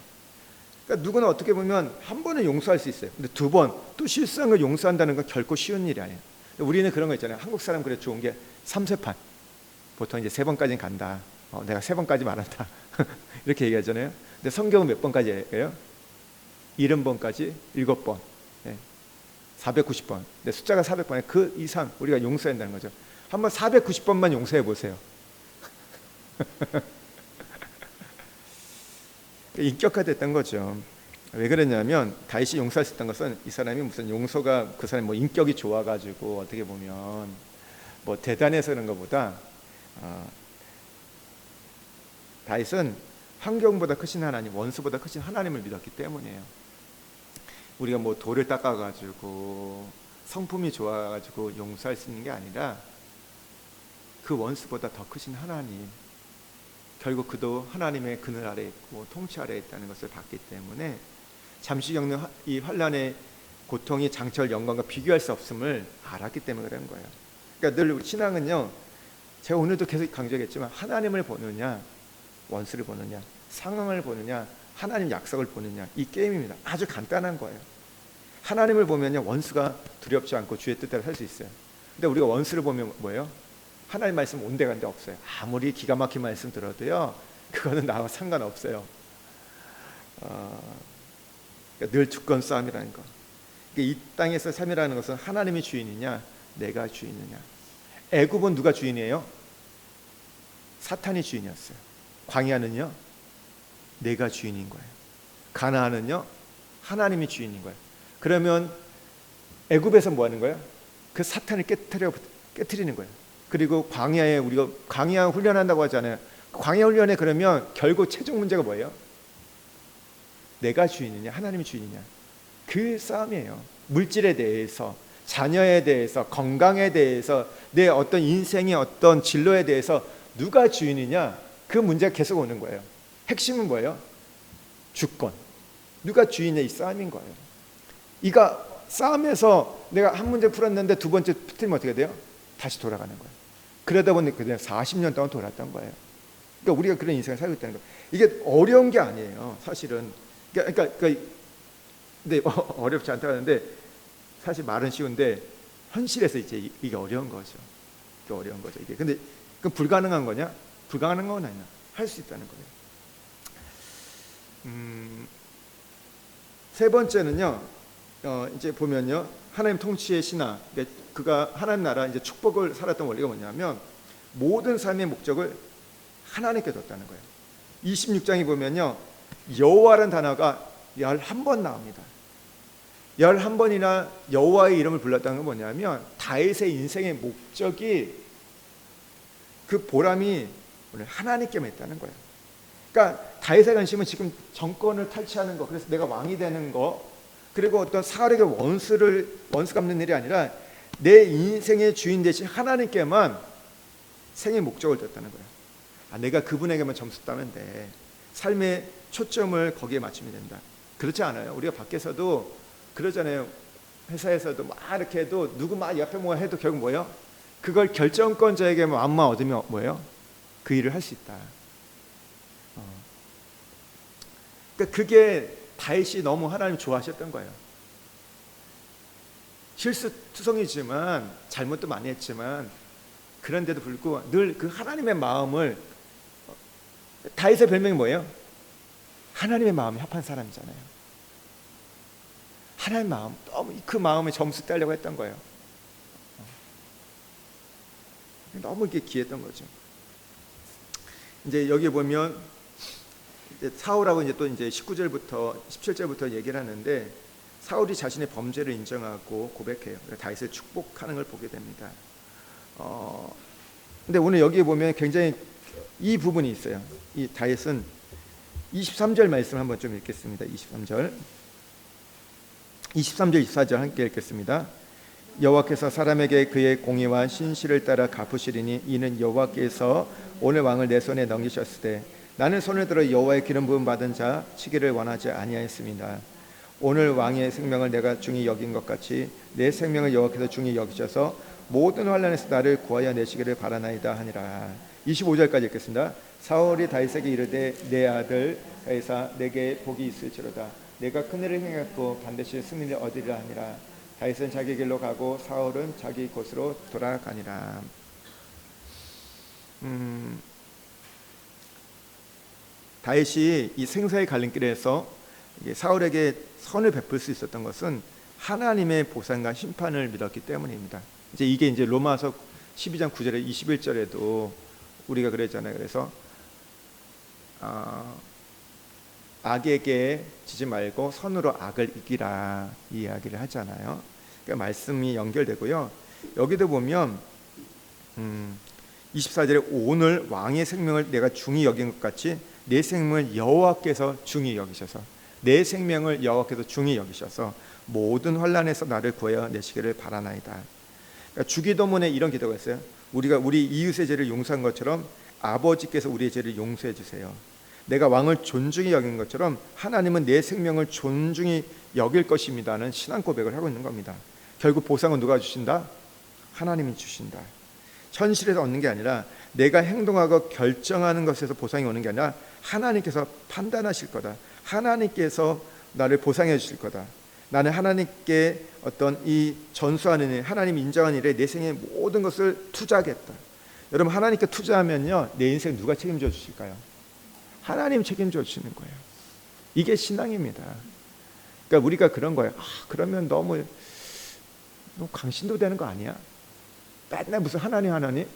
그러니까 누구나 어떻게 보면 한 번은 용서할 수 있어요. 근데 두 번 또 실수한 걸 용서한다는 건 결코 쉬운 일이 아니에요. 우리는 그런 거 있잖아요. 한국 사람 그래 좋은 게 3세판. 보통 이제 3번까지는 간다. 내가 3번까지 말한다. 이렇게 얘기하잖아요. 근데 성경은 몇 번까지 얘기해요? 70번까지 7번. 네. 490번. 근데 숫자가 400번에 그 이상 우리가 용서한다는 거죠. 한번 490번만 용서해 보세요. 인격화됐던 거죠. 왜 그랬냐면 다윗이 용서할 수 있던 것은 이 사람이 무슨 용서가 그 사람이 뭐 인격이 좋아가지고 어떻게 보면 뭐 대단해서 그런 것보다 다윗은 환경보다 크신 하나님, 원수보다 크신 하나님을 믿었기 때문이에요. 우리가 뭐 돌을 닦아가지고 성품이 좋아가지고 용서할 수 있는 게 아니라 그 원수보다 더 크신 하나님, 결국 그도 하나님의 그늘 아래 있고 통치 아래 있다는 것을 봤기 때문에 잠시 겪는 이 환난의 고통이 장차올 영광과 비교할 수 없음을 알았기 때문에 그런 거예요. 그러니까 늘 신앙은요, 제가 오늘도 계속 강조했지만 하나님을 보느냐, 원수를 보느냐, 상황을 보느냐, 하나님 약속을 보느냐, 이 게임입니다. 아주 간단한 거예요. 하나님을 보면요, 원수가 두렵지 않고 주의 뜻대로 살 수 있어요. 근데 우리가 원수를 보면 뭐예요? 하나님 말씀 온데간데 없어요. 아무리 기가 막힌 말씀 들어도요, 그거는 나와 상관없어요. 그러니까 늘 주권 싸움이라는 거. 그러니까 이 땅에서 삶이라는 것은 하나님이 주인이냐, 내가 주인이냐. 애굽은 누가 주인이에요? 사탄이 주인이었어요. 광야는요, 내가 주인인 거예요. 가나안은요, 하나님이 주인인 거예요. 그러면 애굽에서 뭐 하는 거예요? 그 사탄을 깨트리는 거예요. 그리고 광야에 우리가 광야 훈련한다고 하잖아요. 광야 훈련에 그러면 결국 최종 문제가 뭐예요? 내가 주인이냐, 하나님이 주인이냐. 그 싸움이에요. 물질에 대해서, 자녀에 대해서, 건강에 대해서, 내 어떤 인생의 어떤 진로에 대해서 누가 주인이냐, 그 문제가 계속 오는 거예요. 핵심은 뭐예요? 주권. 누가 주인이냐, 이 싸움인 거예요. 이가 싸움에서 내가 한 문제 풀었는데 두 번째 틀리면 어떻게 돼요? 다시 돌아가는 거예요. 그러다 보니 그냥 40년 동안 돌았던 거예요. 그러니까 우리가 그런 인생을 살고 있다는 거예요. 이게 어려운 게 아니에요, 사실은. 그러니까 근데 어렵지 않다고 하는데 사실 말은 쉬운데 현실에서 이제 이게 어려운 거죠. 이게 어려운 거죠. 이게 근데 그 불가능한 거냐? 불가능한 건 아니야. 할 수 있다는 거예요. 세 번째는요, 이제 보면요, 하나님 통치의 신화. 그가 하나님 나라 이제 축복을 살았던 원리가 뭐냐면 모든 삶의 목적을 하나님께 뒀다는 거예요. 26장에 보면요, 여호와라는 단어가 11번 나옵니다. 11번이나 여호와의 이름을 불렀다는 건 뭐냐면 다윗의 인생의 목적이, 그 보람이 오늘 하나님께만 있다는 거예요. 그러니까 다윗의 관심은 지금 정권을 탈취하는 거, 그래서 내가 왕이 되는 거, 그리고 어떤 사울에게 원수 갚는 일이 아니라 내 인생의 주인 대신 하나님께만 생의 목적을 뒀다는 거예요. 내가 그분에게만 점수 따면 돼. 삶의 초점을 거기에 맞추면 된다. 그렇지 않아요. 우리가 밖에서도 그러잖아요. 회사에서도 막 이렇게 해도 누구 막 옆에 뭐 해도 결국 뭐예요? 그걸 결정권자에게 마음만 얻으면 뭐예요? 그 일을 할 수 있다. 그러니까 그게 다윗이 너무 하나님 좋아하셨던 거예요. 실수투성이지만 잘못도 많이 했지만 그런데도 불구하고 늘 그 하나님의 마음을, 다윗의 별명이 뭐예요? 하나님의 마음이 합한 사람이잖아요. 하나님의 마음, 너무 그 마음에 점수 따려고 했던 거예요. 너무 이게 귀했던 거죠. 이제 여기 보면 이제 사울하고 이제 또 이제 19절부터 17절부터 얘기를 하는데, 사울이 자신의 범죄를 인정하고 고백해요. 다윗을 축복하는 걸 보게 됩니다. 근데 오늘 여기에 보면 굉장히 이 부분이 있어요. 이 다윗은 23절 말씀 한번 좀 읽겠습니다. 23절, 24절 함께 읽겠습니다. 여호와께서 사람에게 그의 공의와 신실을 따라 갚으시리니 이는 여호와께서 오늘 왕을 내 손에 넘기셨을 때 나는 손을 들어 여호와의 기름 부음 받은 자 치기를 원하지 아니하였습니다. 오늘 왕의 생명을 내가 중히 여긴 것 같이 내 생명을 여호와께서 중히 여기셔서 모든 환난에서 나를 구하여 내시기를 바라나이다 하니라. 25절까지 읽겠습니다. 사울이 다윗에게 이르되 내 아들 다윗아 내게 복이 있을지로다. 내가 큰 일을 행했고 반드시 승리를 얻으리라 하니라. 다윗은 자기 길로 가고 사울은 자기 곳으로 돌아가니라. 다윗이 이 생사의 갈림길에서 사울에게 선을 베풀 수 있었던 것은 하나님의 보상과 심판을 믿었기 때문입니다. 이게 이제 로마서 12장 9절에 21절에도 우리가 그랬잖아요. 그래서 악에게 지지 말고 선으로 악을 이기라, 이 이야기를 하잖아요. 그러니까 말씀이 연결되고요. 여기도 보면 24절에 오늘 왕의 생명을 내가 중히 여긴 것 같이 내 생명을 여호와께서 중히 여기셔서, 내 생명을 여호와께서 중히 여기셔서 모든 환난에서 나를 구하여 내시기를 바라나이다. 그러니까 주기도문에 이런 기도가 있어요. 우리가 우리 이웃의 죄를 용서한 것처럼 아버지께서 우리의 죄를 용서해 주세요. 내가 왕을 존중히 여긴 것처럼 하나님은 내 생명을 존중히 여길 것입니다는 신앙 고백을 하고 있는 겁니다. 결국 보상은 누가 주신다? 하나님이 주신다. 현실에서 얻는 게 아니라 내가 행동하고 결정하는 것에서 보상이 오는 게 아니라 하나님께서 판단하실 거다. 하나님께서 나를 보상해 주실 거다. 나는 하나님께 어떤 이 전수하는 일, 하나님 인정하는 일에 내 생의 모든 것을 투자하겠다. 여러분, 하나님께 투자하면요, 내 인생 누가 책임져 주실까요? 하나님 책임져 주시는 거예요. 이게 신앙입니다. 그러니까 우리가 그런 거예요. 그러면 너무 강신도 되는 거 아니야? 맨날 무슨 하나님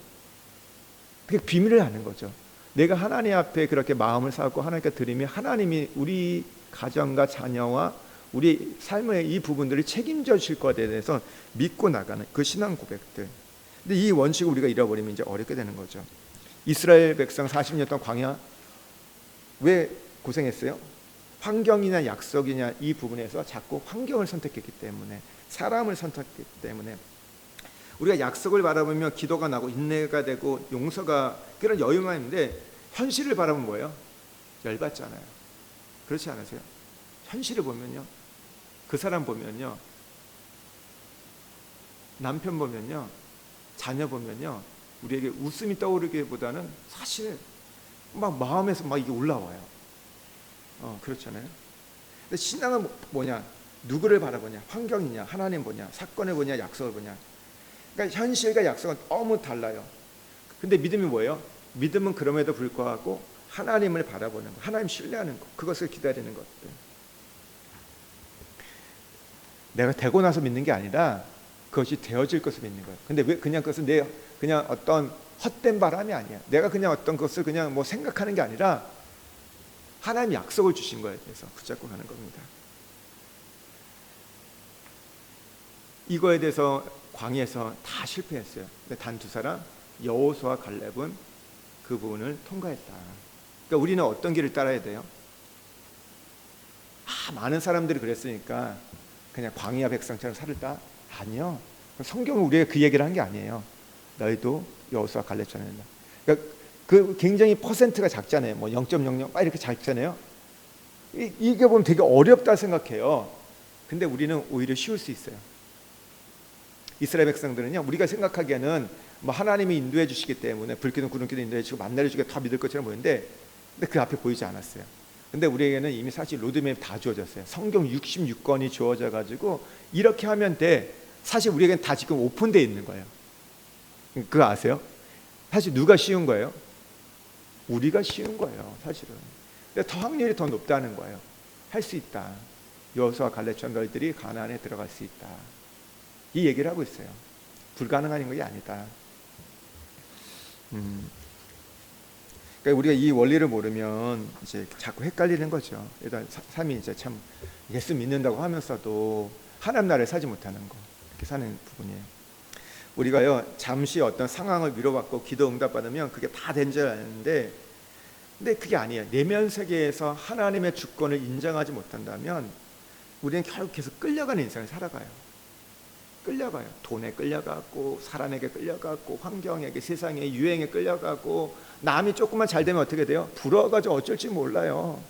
그게 비밀을 아는 거죠. 내가 하나님 앞에 그렇게 마음을 쌓고 하나님께 드리면 하나님이 우리 가정과 자녀와 우리 삶의 이 부분들을 책임져 주실 것에 대해서 믿고 나가는 그 신앙 고백들. 근데 이 원칙을 우리가 잃어버리면 이제 어렵게 되는 거죠. 이스라엘 백성 40년 동안 광야 왜 고생했어요? 환경이냐 약속이냐 이 부분에서 자꾸 환경을 선택했기 때문에, 사람을 선택했기 때문에 우리가 약속을 바라보면 기도가 나고 인내가 되고 용서가, 그런 여유만 있는데 현실을 바라보면 뭐예요? 열받잖아요. 그렇지 않으세요? 현실을 보면요, 그 사람 보면요, 남편 보면요, 자녀 보면요, 우리에게 웃음이 떠오르기보다는 사실 막 마음에서 막 이게 올라와요. 그렇잖아요. 근데 신앙은 뭐냐? 누구를 바라보냐? 환경이냐? 하나님 보냐? 사건을 보냐? 약속을 보냐? 그러니까 현실과 약속은 너무 달라요. 근데 믿음이 뭐예요? 믿음은 그럼에도 불구하고 하나님을 바라보는 것, 하나님 신뢰하는 것, 그것을 기다리는 것들. 내가 되고 나서 믿는 게 아니라 그것이 되어질 것을 믿는 거예요. 근데 왜 그냥 그것은 내 그냥 어떤 헛된 바람이 아니야. 내가 그냥 어떤 것을 그냥 뭐 생각하는 게 아니라 하나님 약속을 주신 거에 대해서 붙잡고 가는 겁니다. 이거에 대해서 광야에서 다 실패했어요. 근데 단 두 사람, 여호수아와 갈렙은 그 부분을 통과했다. 그러니까 우리는 어떤 길을 따라야 돼요? 많은 사람들이 그랬으니까 그냥 광야 백성처럼 살을까? 아니요. 성경은 우리가 그 얘기를 한 게 아니에요. 너희도 여호수아 갈렙처럼 된다. 그러니까 그 굉장히 퍼센트가 작잖아요. 뭐 0.00 이렇게 작잖아요. 이게 보면 되게 어렵다 생각해요. 근데 우리는 오히려 쉬울 수 있어요. 이스라엘 백성들은요, 우리가 생각하기에는 뭐 하나님이 인도해 주시기 때문에 불기둥 구름기둥 인도해 주시고 만나를 주게 다 믿을 것처럼 보이는데, 근데 그 앞에 보이지 않았어요. 근데 우리에게는 이미 사실 로드맵이 다 주어졌어요. 성경 66권이 주어져 가지고 이렇게 하면 돼. 사실 우리에게는 다 지금 오픈되어 있는 거예요. 그거 아세요? 사실 누가 쉬운 거예요? 우리가 쉬운 거예요, 사실은. 근데 더 확률이 더 높다는 거예요. 할 수 있다. 여호수아 갈렙처럼 너희들이 가나안에 들어갈 수 있다. 이 얘기를 하고 있어요. 불가능한 것이 아니다. 그러니까 우리가 이 원리를 모르면 이제 자꾸 헷갈리는 거죠. 일단 삶이 이제 참 예수 믿는다고 하면서도 하나님 나라에 살지 못하는 거, 이렇게 사는 부분이에요. 우리가요, 잠시 어떤 상황을 위로받고 기도 응답 받으면 그게 다 된 줄 아는데, 근데 그게 아니에요. 내면 세계에서 하나님의 주권을 인정하지 못한다면 우리는 결국 계속 끌려가는 인생을 살아가요. 끌려가요. 돈에 끌려가고, 사람에게 끌려가고, 환경에게, 세상에, 유행에 끌려가고, 남이 조금만 잘 되면 어떻게 돼요? 부러워가지고 어쩔지 몰라요.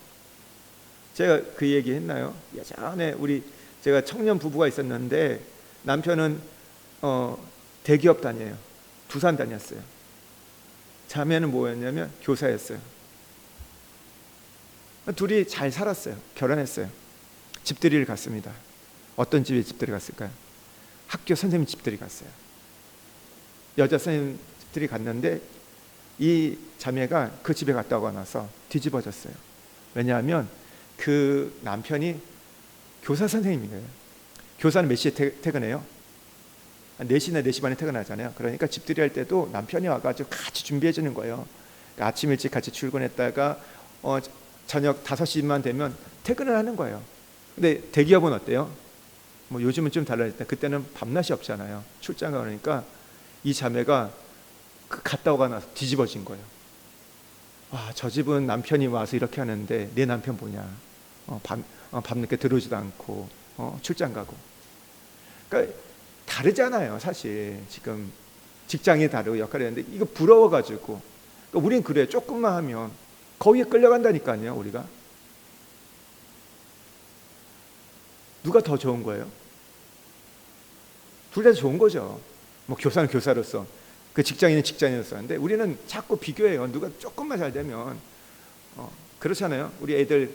제가 그 얘기 했나요? 예전에 제가 청년 부부가 있었는데, 남편은 대기업 다녀요. 부산 다녔어요. 자매는 뭐였냐면 교사였어요. 둘이 잘 살았어요. 결혼했어요. 집들이를 갔습니다. 어떤 집에 집들이 갔을까요? 학교 선생님 집들이 갔어요. 여자 선생님 집들이 갔는데 이 자매가 그 집에 갔다 오고 나서 뒤집어졌어요. 왜냐하면 그 남편이 교사 선생님이에요. 교사는 몇 시에 퇴근해요? 4시나 4시 반에 퇴근하잖아요. 그러니까 집들이 할 때도 남편이 와가지고 같이 준비해 주는 거예요. 그러니까 아침 일찍 같이 출근했다가 저녁 5시만 되면 퇴근을 하는 거예요. 근데 대기업은 어때요? 뭐 요즘은 좀 달라졌다. 그때는 밤낮이 없잖아요. 출장 가니까 이 자매가 갔다 오고 나서 뒤집어진 거예요. 와, 저 집은 남편이 와서 이렇게 하는데 내 남편 뭐냐? 밤늦게 들어오지도 않고 출장 가고. 그러니까 다르잖아요, 사실. 지금 직장이 다르고 역할이 다른데 이거 부러워가지고. 그러니까 우린 그래요. 조금만 하면 거기에 끌려간다니까요, 우리가. 누가 더 좋은 거예요? 둘 다 좋은 거죠. 뭐 교사는 교사로서, 그 직장인은 직장인으로서. 근데 우리는 자꾸 비교해요. 누가 조금만 잘 되면. 그렇잖아요. 우리 애들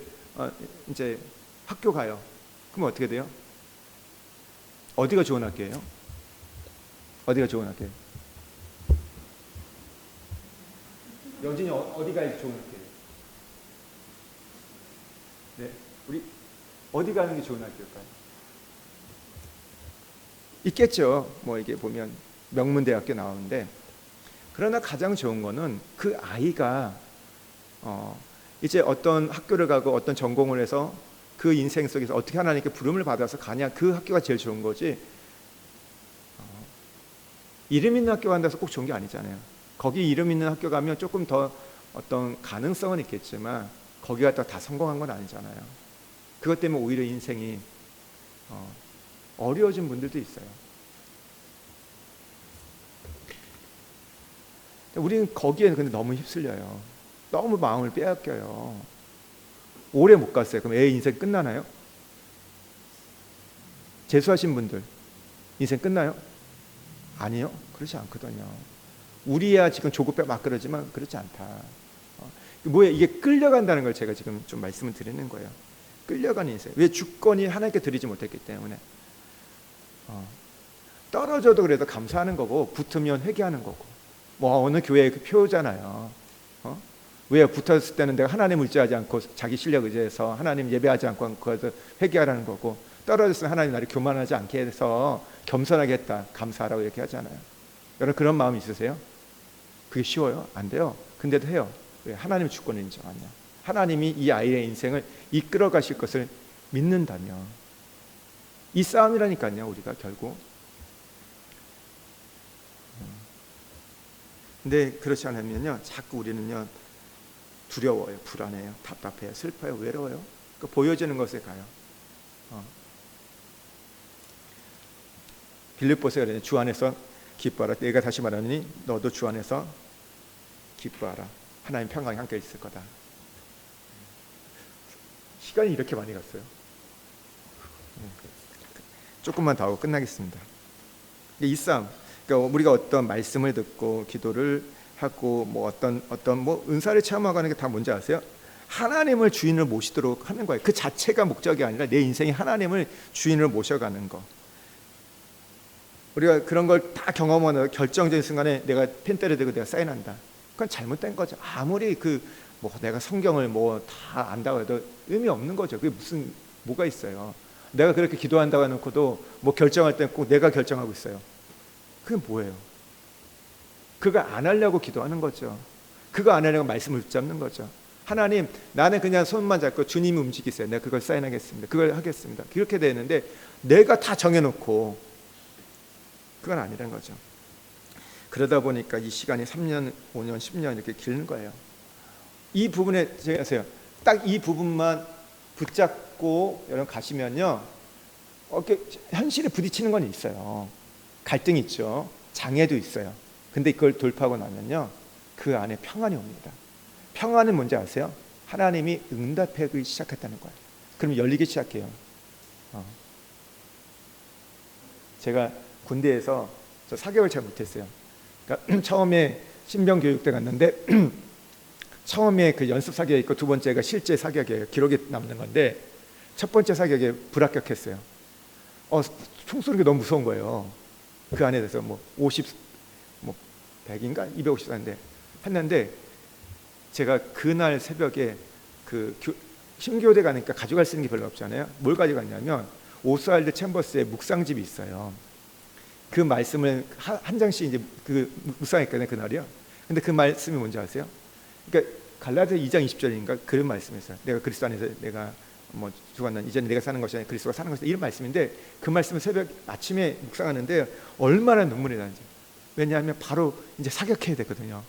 이제 학교 가요. 그럼 어떻게 돼요? 어디가 좋은 학교예요? 어디가 좋은 학교예요? 여진이 어디가 좋은 학교예요? 네, 우리 어디 가는 게 좋은 학교일까요? 있겠죠. 뭐 이게 보면 명문대학교 나오는데, 그러나 가장 좋은 거는 그 아이가 이제 어떤 학교를 가고 어떤 전공을 해서 그 인생 속에서 어떻게 하나님께 부름을 받아서 가냐, 그 학교가 제일 좋은 거지. 이름 있는 학교 간다서 꼭 좋은 게 아니잖아요. 거기 이름 있는 학교 가면 조금 더 어떤 가능성은 있겠지만 거기 갔다 다 성공한 건 아니잖아요. 그것 때문에 오히려 인생이 어려워진 분들도 있어요. 우리는 거기에 근데 너무 휩쓸려요. 너무 마음을 빼앗겨요. 오래 못 갔어요. 그럼 애 인생 끝나나요? 재수하신 분들 인생 끝나요? 아니요, 그렇지 않거든요. 우리야 지금 조급해 막 그러지만 그렇지 않다. 뭐야, 이게 끌려간다는 걸 제가 지금 좀 말씀을 드리는 거예요. 끌려가는 인생. 왜? 주권이 하나님께 드리지 못했기 때문에. 떨어져도 그래도 감사하는 거고, 붙으면 회개하는 거고. 뭐 어느 교회의 그 표잖아요. 왜? 붙었을 때는 내가 하나님 의지하지 않고 자기 실력 의지해서 하나님 예배하지 않고 그것을 회개하라는 거고, 떨어졌으면 하나님 나를 교만하지 않게 해서 겸손하게 했다, 감사하라고 이렇게 하잖아요. 여러분 그런 마음 있으세요? 그게 쉬워요? 안 돼요. 근데도 해요. 왜? 하나님의 주권을 인정하냐, 하나님이 이 아이의 인생을 이끌어 가실 것을 믿는다면. 이 싸움이라니까요, 우리가 결국. 근데 그렇지 않으면요, 자꾸 우리는요 두려워요, 불안해요, 답답해요, 슬퍼요, 외로워요. 그러니까 보여지는 것에 가요. 빌립보서에 그러냐, 주 안에서 기뻐하라. 내가 다시 말하니 너도 주 안에서 기뻐하라. 하나님 평강이 함께 있을 거다. 시간이 이렇게 많이 갔어요. 조금만 더 하고 끝나겠습니다. 이 싸움, 그러니까 우리가 어떤 말씀을 듣고 기도를 하고 뭐 어떤 뭐 은사를 체험하는 게 다 뭔지 아세요? 하나님을 주인을 모시도록 하는 거예요. 그 자체가 목적이 아니라 내 인생이 하나님을 주인을 모셔가는 거. 우리가 그런 걸 다 경험하는 결정적인 순간에 내가 펜 때려대고 내가 사인한다. 그건 잘못된 거죠. 아무리 뭐 내가 성경을 뭐 다 안다고 해도 의미 없는 거죠. 그게 뭐가 있어요. 내가 그렇게 기도한다고 해놓고도 뭐 결정할 때 꼭 내가 결정하고 있어요. 그게 뭐예요? 그거 안 하려고 기도하는 거죠. 그거 안 하려고 말씀을 붙잡는 거죠. 하나님, 나는 그냥 손만 잡고 주님이 움직이세요. 내가 그걸 사인하겠습니다. 그걸 하겠습니다. 그렇게 되는데 내가 다 정해놓고 그건 아니란 거죠. 그러다 보니까 이 시간이 3년, 5년, 10년 이렇게 기는 거예요. 이 부분에 제가 아세요. 딱 이 부분만 붙잡고 여러분 가시면요, 현실에 부딪히는 건 있어요. 갈등이 있죠. 장애도 있어요. 근데 그걸 돌파하고 나면요, 그 안에 평안이 옵니다. 평안은 뭔지 아세요? 하나님이 응답하기 시작했다는 거예요. 그럼 열리기 시작해요. 제가 군대에서 저 사격을 잘 못했어요. 그러니까 처음에 신병교육대 갔는데 처음에 그 연습 사격이 있고 두 번째가 실제 사격이에요. 기록에 남는 건데 첫 번째 사격에 불합격했어요. 총쏘는 게 너무 무서운 거예요. 그 안에 대해서 뭐 100인가 250인데 했는데 제가 그날 새벽에 신교대 가니까 가져갈 수 있는 게 별로 없잖아요. 뭘 가져갔냐면 오스왈드 챔버스의 묵상집이 있어요. 그 말씀을 한 장씩 이제 묵상했거든요, 그날이요. 근데 그 말씀이 뭔지 아세요? 그러니까 갈라디아 2장 20절인가 그런 말씀이었어요. 내가 그리스도 안에서 내가 뭐 죽었는 이제는 내가 사는 것이 아니라 그리스도가 사는 것이다, 이런 말씀인데 그 말씀을 새벽 아침에 묵상하는데 얼마나 눈물이 나는지. 왜냐하면 바로 이제 사격해야 되거든요.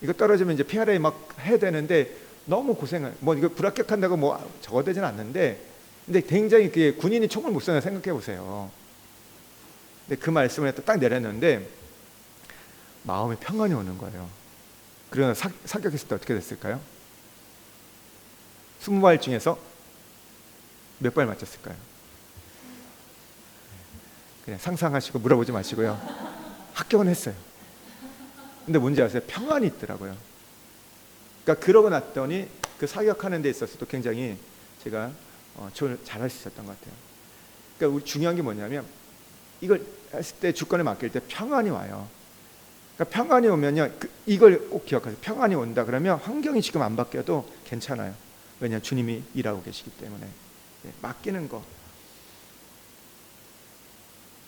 이거 떨어지면 이제 PRA 막 해야 되는데 너무 고생을, 뭐 이거 불합격한다고 뭐 적어되지는 않는데, 근데 굉장히 군인이 총을 못 쏘는 생각해 보세요. 근데 그 말씀을 딱 내렸는데 마음에 평안이 오는 거예요. 그러나 사격했을 때 어떻게 됐을까요? 20발 중에서 몇 발 맞췄을까요? 그냥 상상하시고 물어보지 마시고요. 합격은 했어요. 근데 뭔지 아세요? 평안이 있더라고요. 그러니까 그러고 났더니 그 사격하는 데 있어서도 굉장히 제가 잘할 수 있었던 것 같아요. 그러니까 우리 중요한 게 뭐냐면 이걸 했을 때 주권을 맡길 때 평안이 와요. 그러니까 평안이 오면요, 이걸 꼭 기억하세요. 평안이 온다 그러면 환경이 지금 안 바뀌어도 괜찮아요. 왜냐하면 주님이 일하고 계시기 때문에. 맡기는 거,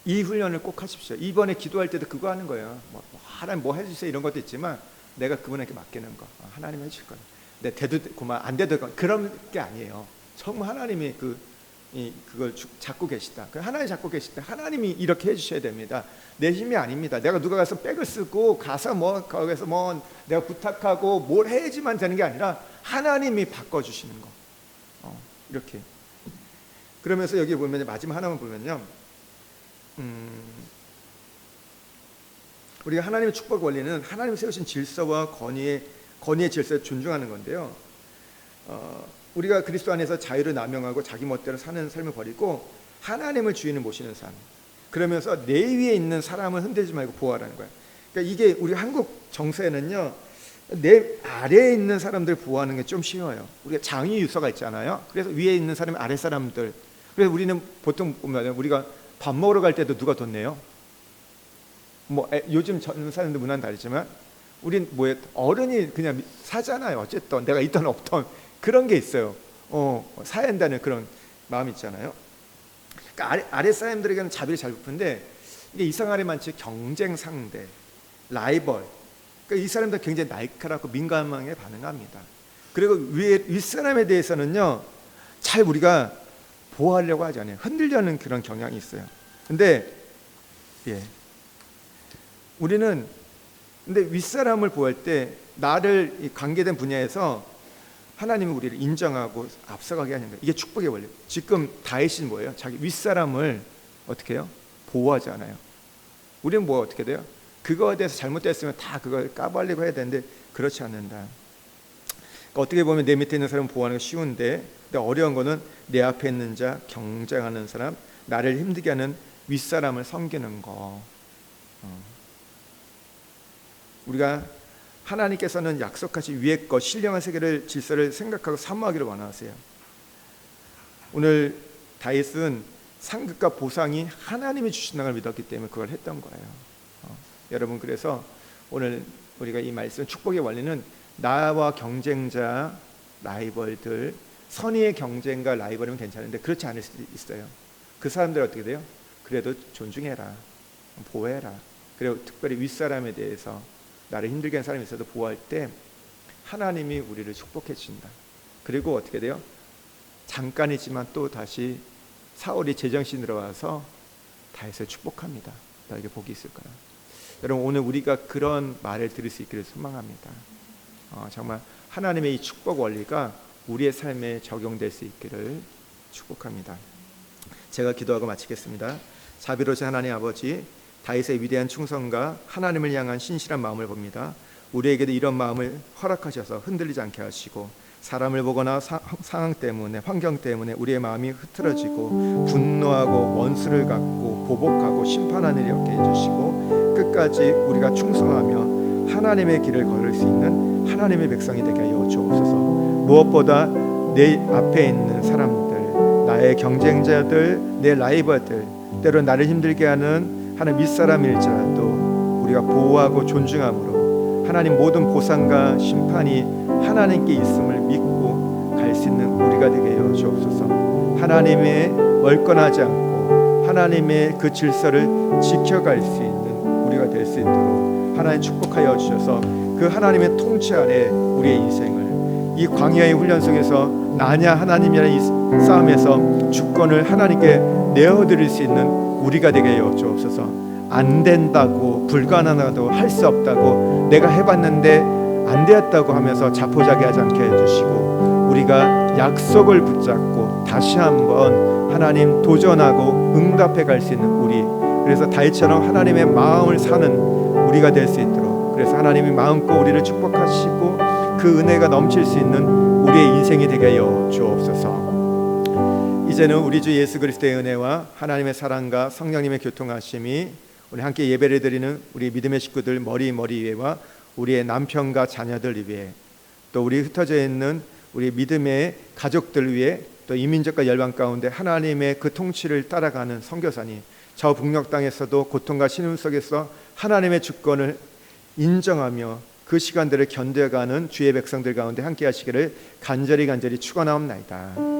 이 훈련을 꼭 하십시오. 이번에 기도할 때도 그거 하는 거예요. 하나님 뭐 해주세요 이런 것도 있지만 내가 그분에게 맡기는 거, 하나님 해주실 거예요. 내 돼도 그만 안 돼도 그런 게 아니에요. 정말 하나님이 그걸 잡고 계시다. 하나님 잡고 계실 때 하나님이 이렇게 해주셔야 됩니다. 내 힘이 아닙니다. 내가 누가 가서 백을 쓰고 가서 뭐 거기서 뭐 내가 부탁하고 뭘 해야지만 되는 게 아니라 하나님이 바꿔주시는 거. 이렇게. 그러면서 여기 보면 마지막 하나만 보면요, 우리가 하나님의 축복 원리는 하나님 세우신 질서와 권위의 질서를 존중하는 건데요. 우리가 그리스도 안에서 자유를 남용하고 자기 멋대로 사는 삶을 버리고 하나님을 주인을 모시는 삶. 그러면서 내 위에 있는 사람을 흔들지 말고 보호하라는 거예요. 그러니까 이게 우리 한국 정세는요, 내 아래에 있는 사람들 보호하는 게 좀 쉬워요. 우리가 장위 유서가 있잖아요. 그래서 위에 있는 사람이 아래 사람들. 그래서 우리는 보통 보면 우리가 밥 먹으러 갈 때도 누가 돈 내요? 뭐 요즘 젊은 사람들 문화는 다르지만 우린 뭐에 어른이 그냥 사잖아요. 어쨌든 내가 있던 없던 그런 게 있어요. 사야 한다는 그런 마음이 있잖아요. 그러니까 아래 사람들에게는 자비를 잘 베푸는데 이게 이상하게 많지 경쟁 상대, 라이벌. 그러니까 이 사람들 굉장히 날카롭고 민감하게 반응합니다. 그리고 윗사람에 대해서는요, 잘 우리가 보호하려고 하지 않아요. 흔들려는 그런 경향이 있어요. 근데 우리는 윗사람을 보호할 때 나를 관계된 분야에서 하나님은 우리를 인정하고 앞서가게 하는 거예요. 이게 축복의 원리. 지금 다윗은 뭐예요? 자기 윗사람을 어떻게 해요? 보호하지 않아요. 우리는 뭐 어떻게 돼요? 그거에 대해서 잘못됐으면 다 그걸 까발리고 해야 되는데 그렇지 않는다. 그러니까 어떻게 보면 내 밑에 있는 사람을 보호하는 게 쉬운데, 근데 어려운 거는 내 앞에 있는 자, 경쟁하는 사람, 나를 힘들게 하는 윗사람을 섬기는 거. 우리가 하나님께서는 약속하신 위의 것, 신령한 세계를 질서를 생각하고 사모하기를 원하세요. 오늘 다윗은 상급과 보상이 하나님이 주신다는 걸 믿었기 때문에 그걸 했던 거예요. 여러분, 그래서 오늘 우리가 이 말씀 축복의 원리는 나와 경쟁자, 라이벌들, 선의의 경쟁과 라이벌이면 괜찮은데 그렇지 않을 수도 있어요. 그 사람들 어떻게 돼요? 그래도 존중해라, 보호해라. 그리고 특별히 윗사람에 대해서 나를 힘들게 하는 사람이 있어도 보호할 때 하나님이 우리를 축복해 주신다. 그리고 어떻게 돼요? 잠깐이지만 또 다시 사울이 제정신 들어와서 다윗을 축복합니다. 너에게 복이 있을 거라. 여러분, 오늘 우리가 그런 말을 들을 수 있기를 소망합니다. 정말 하나님의 이 축복 원리가 우리의 삶에 적용될 수 있기를 축복합니다. 제가 기도하고 마치겠습니다. 자비로우신 하나님 아버지, 다윗의 위대한 충성과 하나님을 향한 신실한 마음을 봅니다. 우리에게도 이런 마음을 허락하셔서 흔들리지 않게 하시고, 사람을 보거나 상황 때문에, 환경 때문에 우리의 마음이 흐트러지고 분노하고 원수를 갖고 보복하고 심판하는 일이 없게 해주시고, 끝까지 우리가 충성하며 하나님의 길을 걸을 수 있는 하나님의 백성이 되게 하여 주옵소서. 무엇보다 내 앞에 있는 사람들, 나의 경쟁자들, 내 라이벌들, 때로 나를 힘들게 하는 하나님 밑사람일지라도 우리가 보호하고 존중함으로 하나님 모든 보상과 심판이 하나님께 있음을 믿고 갈 수 있는 우리가 되게 하여 주옵소서. 하나님의 멀건하지 않고 하나님의 그 질서를 지켜갈 수 있는 우리가 될 수 있도록 하나님 축복하여 주셔서 그 하나님의 통치 아래 우리의 인생을, 이 광야의 훈련 속에서 나냐 하나님이라는 이 싸움에서 주권을 하나님께 내어드릴 수 있는 우리가 되게 하여 주옵소서. 안 된다고, 불가능하다고, 할 수 없다고, 내가 해봤는데 안 되었다고 하면서 자포자기하지 않게 해주시고, 우리가 약속을 붙잡고 다시 한번 하나님 도전하고 응답해 갈 수 있는 우리, 그래서 다윗처럼 하나님의 마음을 사는 우리가 될 수 있도록, 그래서 하나님이 마음껏 우리를 축복하시고 그 은혜가 넘칠 수 있는 우리의 인생이 되게 하여 주옵소서. 이제는 우리 주 예수 그리스도의 은혜와 하나님의 사랑과 성령님의 교통하심이 우리 함께 예배를 드리는 우리 믿음의 식구들 머리 위에와 우리의 남편과 자녀들 위에, 또 우리 흩어져 있는 우리 믿음의 가족들 위에, 또 이민족과 열방 가운데 하나님의 그 통치를 따라가는 선교사님, 저 북녘 땅에서도 고통과 신음 속에서 하나님의 주권을 인정하며 그 시간들을 견뎌가는 주의 백성들 가운데 함께 하시기를 간절히 축원하옵나이다.